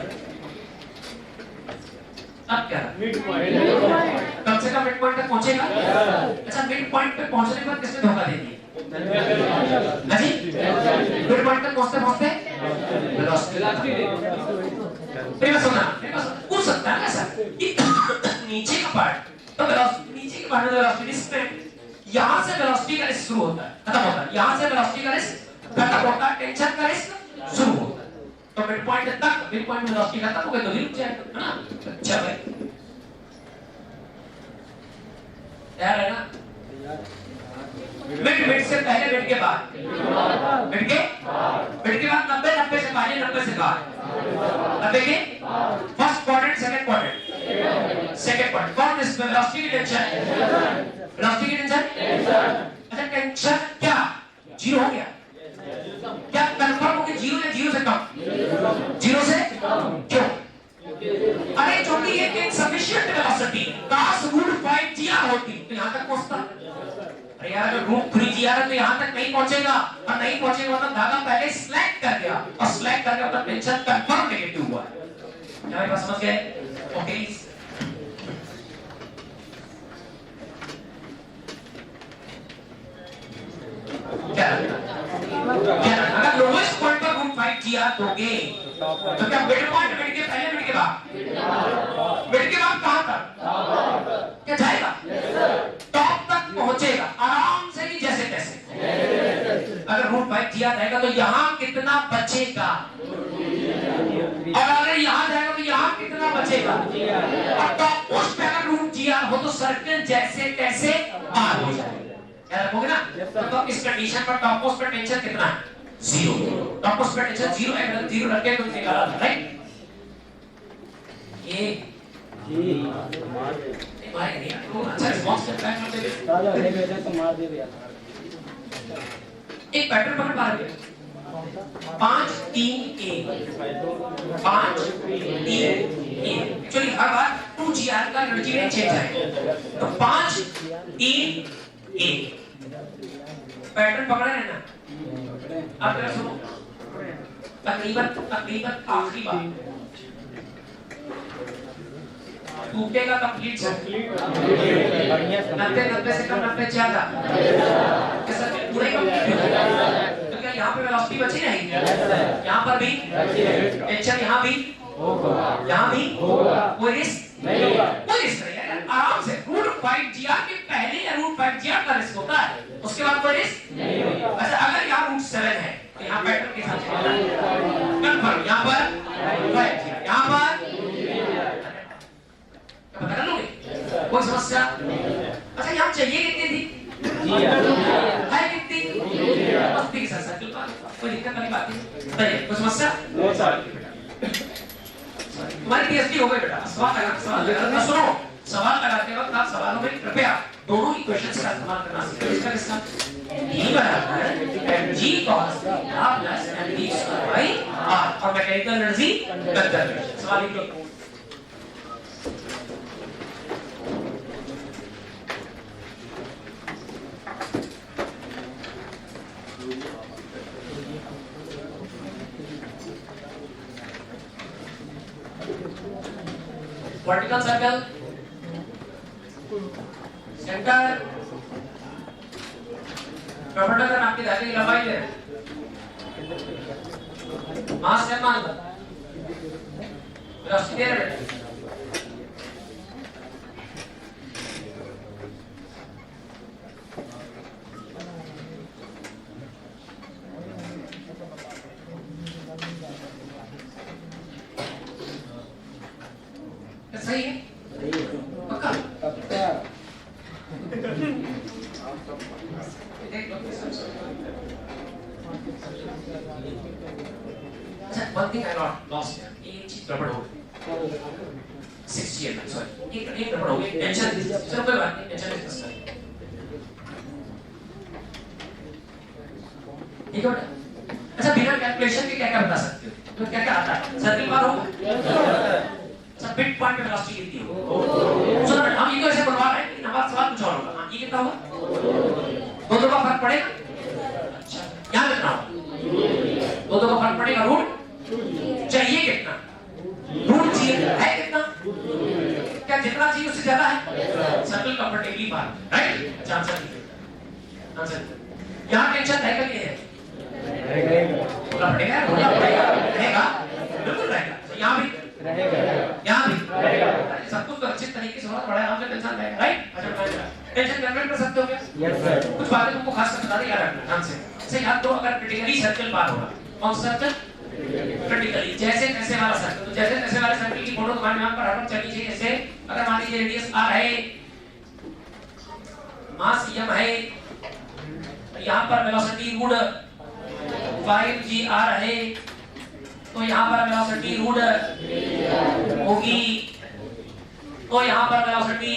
अब क्या मिड पॉइंट, कम से कम मिड पॉइंट तक पहुंचेगा। अच्छा, मिड पॉइंट पे पहुंचने के बाद किसने धोखा दे दिया? जी, मिड पॉइंट तक पहुंचते पहुंचते वेलोसिटी मेरा सुना हो सकता है ऐसा कि नीचे का पार्ट, तो वेलोसिटी नीचे के पार्ट में वेलोसिटी पे यहां से वेलोसिटी का रिस्क शुरू होता है, खत्म होता है, यहां से वेलोसिटी का रिस्क खत्म होता है, टेंशन का रिस्क शुरू होता है। तो मिड पॉइंट तक, मिड पॉइंट में वेलोसिटी खत्म हो गई तो रुक जाएगा, है ना? अच्छा भाई, तैयार है ना? मिड से पहले, मिड के बाद, मिड के बाद 90 से पहले, 90 से बाद, 90 के फर्स्ट क्वाड्रेंट, सेकंड क्वाड्रेंट, कौन इसमें वेलोसिटी की टेंशन? वेलोसिटी की टेंशन। अच्छा टेंशन क्या जीरो हो गया? क्या कंफर्म हो गया जीरो या जीरो से कम? जीरो से क्यों? अरे क्योंकि ये एक सफिशिएंट वेलोसिटी काश रूट 5 जीआर होती तो यहां तक पहुंचता। अरे यार अगर रूट 3 जीआर है तो यहां तक नहीं पहुंचेगा, और नहीं पहुंचेगा मतलब धागा पहले स्लैग कर गया, और स्लैग कर गया मतलब टेंशन कंफर्म नेगेटिव हुआ है। क्या मेरी बात समझ गए? ओके क्या अगर लोवेस्ट पॉइंट पर रूट 5 जीआर दोगे तो क्या मिड पॉइंट, मिड के पहले, मिड के बाद, मिड के बाद कहां तक क्या जाएगा? टॉप तक पहुंचेगा आराम से ही जैसे तैसे। अगर रूट 5 जीआर रहेगा तो यहां कितना बचेगा, और अगर यहां जाएगा तो यहां कितना बचेगा। और टॉप पोस्ट पे अगर रूट जीआर हो तो सर्कल जैसे तैसे पार हो जाएगा। याद रखोगे ना? तो इस कंडीशन पर टॉप पोस्ट पर टेंशन कितना है? जीरो। टॉप पोस्ट पर टेंशन जीरो है, अगर जीरो रखे तो निकाला, राइट? ये भाई नहीं तो अच्छा रिस्पांस करता है। राजा है बेटा तो मार दे भैया। एक पैटर्न पकड़ पा रहे हो? 5 3 1 5 3 1। एक्चुअली हर बार 2GR का एनर्जी रेंज चेंज है, तो 5 3 1 पैटर्न पकड़ा है ना? अब जरा सुनो, तकरीबन आखिरी बार टूटेगा कंप्लीट सर्किट। 90 से कम, 90 ज्यादा सर्किट पूरा कंप्लीट हो जाएगा। तो क्या यहाँ पे वेलोसिटी बची रहेगी? यहाँ पर भी टेंशन, यहाँ भी कोई रिस्क नहीं होगा, कोई रिस्क नहीं है। आराम से रूट 5 जीआर के पहले या रूट 5 जीआर का रिस्क होता है, उसके बाद कोई रिस्क नहीं होगा। अच्छा अगर यहाँ रूट 7 है तो यहाँ पैटर्न के साथ कंफर्म, यहाँ पर 5 जीआर, यहाँ पर पता कर लोगे? कोई समस्या? अच्छा यहाँ चाहिए कितनी थी? है कितनी? बस ठीक है सर्कल पर कोई दिक्कत वाली बात नहीं। बताइए कोई समस्या? तुम्हारी पीएचडी हो गई बेटा। सवाल लगा सुनो, सवाल लगाते वक्त आप सवालों में कृपया दोनों इक्वेशंस का इस्तेमाल करना सीखें। इसका किसका? E बराबर mg cos θ plus mv square by r, और मैकेनिकल एनर्जी कंजर्वेशन। सवाल लिखो। वर्टिकल सर्कल सेंटर कंडक्टर आपकी धागे की लंबाई है, मास है मान लो, वेलोसिटी है बेटा। सही है? पक्का? अच्छा, one thing I lost here. एक चीज गड़बड़ हो गई। 60 ml, sorry. एक गड़बड़ हो गई। टेंशन, चलो कोई बात नहीं, टेंशन डिस्कस करें। ठीक है बेटा? अच्छा बिना कैलकुलेशन के क्या क्या बता सकते हो? तो क्या क्या आता है? सर्किल बार होगा? मिड पॉइंट पे वेलोसिटी कितनी होगी? सुनो बेटा, हम ये तो ऐसे बनवा रहे हैं कि हमारा सवाल कुछ और होगा। हाँ, ये कितना होगा? दो का फर्क पड़ेगा? अच्छा, यहाँ कितना होगा? दो का फर्क पड़ेगा। रूट चाहिए कितना? रूट चाहिए है कितना? क्या जितना चाहिए उससे ज्यादा है? सर्कल कंफर्टेबली बार, राइट? अच्छा आंसर लिखिए। आंसर यहाँ टेंशन रहेगा कि है? बोलना पड़ेगा, रहेगा, बिल्कुल रहेगा। यहाँ भी यहाँ भी सब कुछ तो अच्छे तरीके से होना बड़ा आराम से टेंशन रहेगा, राइट? अच्छा टेंशन कैलकुलेट कर सकते हो क्या? Yes sir. कुछ बातें तुमको खास कर बता दें, याद रखना ध्यान से। जैसे याद करो, अगर क्रिटिकली सर्कल बार होगा, कौन सा सर्कल? क्रिटिकली जैसे तैसे वाला सर्कल। तो जैसे तैसे वाले सर्कल की फोटो तुम्हारे दिमाग पर हर वक्त चलनी चाहिए। जैसे अगर मान लीजिए रेडियस r है मास m है, यहाँ पर वेलोसिटी रूट 5gr है, तो यहाँ पर वेलोसिटी रूट होगी, तो यहाँ पर वेलोसिटी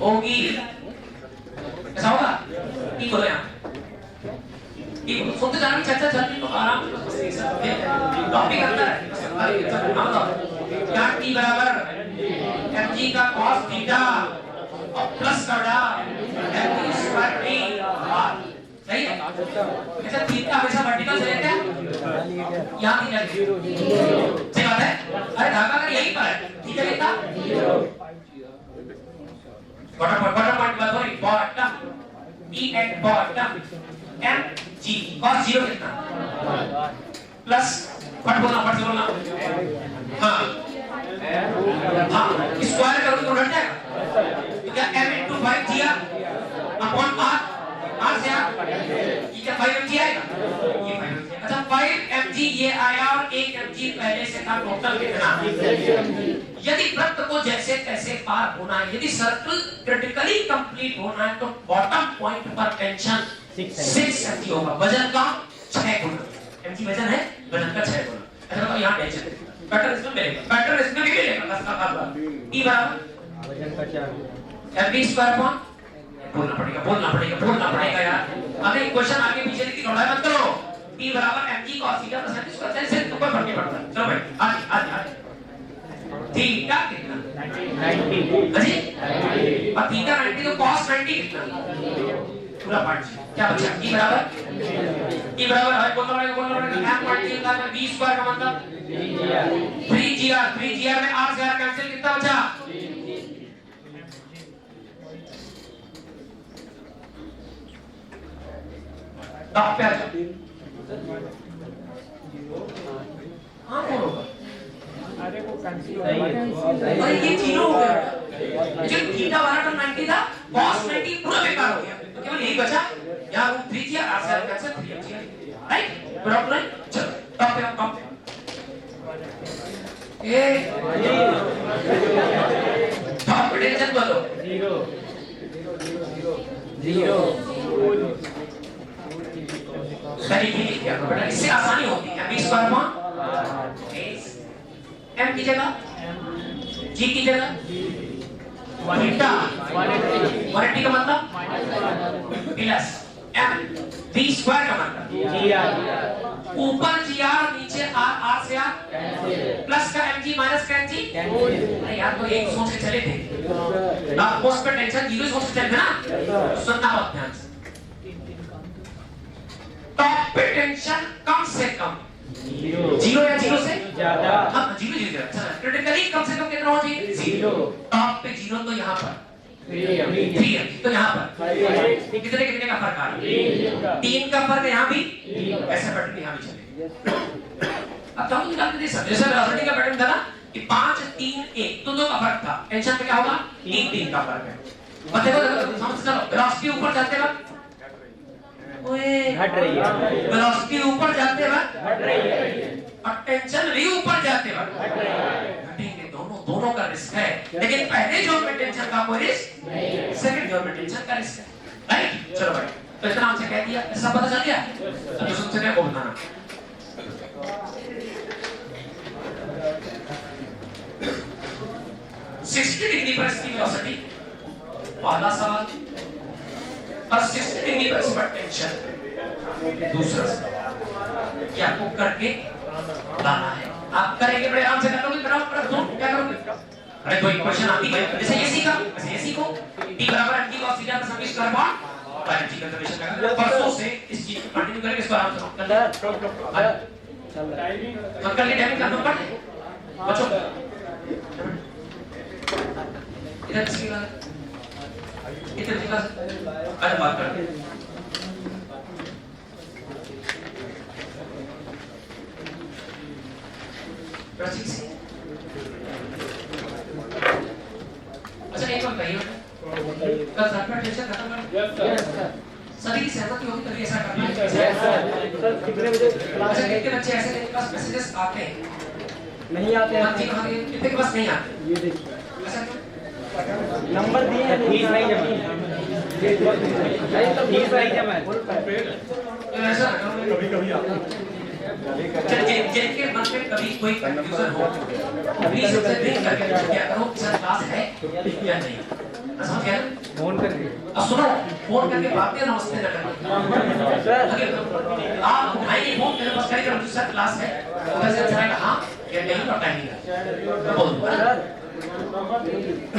होगी, ऐसा होगा? ठीक बोलो यहाँ, ठीक बोलो, सुनते जाना, चर्चा चल रही तो आराम से बस देख सकते हैं, टॉपिक अंदर है, बस हम तो क्या t बराबर mg का cos थीटा और प्लस का बड़ा mg स्क्वायर t r, सही है? ऐसा थीटा हमेशा वर्टिकल से लेते हैं, यहाँ थीटा सही बात है? अरे धागा अगर यहीं पर है, थीटा कितना? बॉटम पॉइंट बात हो रही, bottom e at bottom mg cos 0 कितना? प्लस फट बोलना, फट से बोलना, हाँ हाँ, स्क्वायर करो तो उलट जाएगा, क्या m into 5gr upon r, r से r, ये क्या 5mg आएगा? ये 5mg, अच्छा 5mg ये आया और 1mg पहले से था, टोटल कितना? यदि वृत्त को जैसे तैसे पार होना है, यदि सर्कल क्रिटिकली कंप्लीट होना है, तो बॉटम पॉइंट पर टेंशन 6mg होगा, वजन का 6 गुना, mg वजन है, वजन का 6 गुना, ऐसा तो यहाँ टेंशन पैटर्न इसमें मिलेगा, पैटर्न इसमें भी मिलेगा, बस का e बराबर वजन का 4 mv स्क्वायर अपॉन, बोलना पड़ेगा यार, अगर इक्वेशन आगे पीछे लिखी दौड़ाए मत करो, e बराबर mg cos theta plus mg square, से तो कोई फर्क नहीं पड़ता, चलो भाई आगे थीटा कितना? 90, हां जी, और थीटा 90 तो cos 90 कितना? पूरा पार्ट, क्या बचा? e बराबर है, बोलना पड़ेगा m पार्ट का v स्क्वायर का मतलब 3gr में r से r कैंसिल, कितना बचा? टॉप पे आ जाओ, हाँ होगा, अरे वो कैंसिल हो गया, अरे ये 0 हो गया, जो थीटा वाला टर्म 90 था, cos 90 पूरा बेकार हो गया, तो केवल यही बचा, यहाँ रूट 3gr r से r कैंसिल 3mg, राइट? बराबर है, चलो टॉप पे ये टॉप टेंशन बोलो 0 सही ही लिख दिया बेटा, इससे आसानी होती है, m स्क्वायर अपॉन m की जगह g की जगह थीटा 180 का मतलब प्लस m v स्क्वायर का मतलब gr, ऊपर gr नीचे r से r प्लस का mg माइनस का mg, अरे यार तो एक सोच के चले थे ना, पोस्ट पे टेंशन 0 सोच के चले थे ना, सुनना बहुत ध्यान से, टॉप पे टेंशन कम से कम 0 या 0 से ज्यादा, हाँ 0 अच्छा, क्रिटिकली कम से कम कितना होना चाहिए? 0, टॉप पे 0 तो यहाँ पर 3 तो यहाँ पर कितने का फर्क आ रहा है? 3 का फर्क यहाँ भी, ऐसा पैटर्न यहाँ भी चलेगा। अब तो हम निकालते थे सब, जैसे वेलोसिटी का पैटर्न था ना कि 5 3 1, तो 2 का फर्क था, टेंशन पे क्या होगा? 3 का फर्क है, और देखो समझ चलो, वेलोसिटी ऊपर जाते वक्त घट रही है, वेलोसिटी ऊपर जाते वक्त घट रही है, और टेंशन भी ऊपर जाते वक्त घट रही है, घटेंगे दोनों का रिस्क है, लेकिन पहले जोन में टेंशन का कोई रिस्क नहीं है, सेकंड जोन में टेंशन का रिस्क है, राइट? चलो भाई, तो इतना हमसे कह दिया, सब पता चल गया, अब तो सबसे क्या बोलना है 60 डिग्री पर इसकी वेलोसिटी, पहला सवाल, और 60 डिग्री पर इसका टेंशन, दूसरा सवाल, क्या आपको करके लाना है, आप करेंगे बड़े आराम से कर लोगे, क्या करोगे? अरे कोई क्वेश्चन आती है, जैसे ये सीखा, वैसे ये सीखो, t बराबर mg cos theta plus mg square upon 5mg conservation का, परसों से इस चीज को कंटिन्यू करेंगे, इसको आराम से अंकल के टाइमिंग का नंबर बच्चों इधर किसी का इधर दिखा, अरे बात कर अच्छा एक बात कहिए, कल सर्कल टेंशन खत्म कर, यस सर, सभी की सहमति होगी तभी ऐसा करना है, यस सर, कितने बजे क्लास, अच्छा कितने बच्चे ऐसे के पास मैसेजेस आते हैं? नहीं आते हैं, कितने के पास नहीं आते? ये देखिए ऐसा नंबर दिए हैं, फीस नहीं जमा, ऐसा जिनके मन में कभी कोई कंफ्यूजन हो प्लीज सबसे देख करके क्या करो सर क्लास है या नहीं समझ गए फोन करके सुनो फोन करके बातें नमस्ते ना करना आप भाई फोन मेरे पास करेंगे सर क्लास है उधर से अच्छा हाँ या नहीं और टाइमिंग है बोल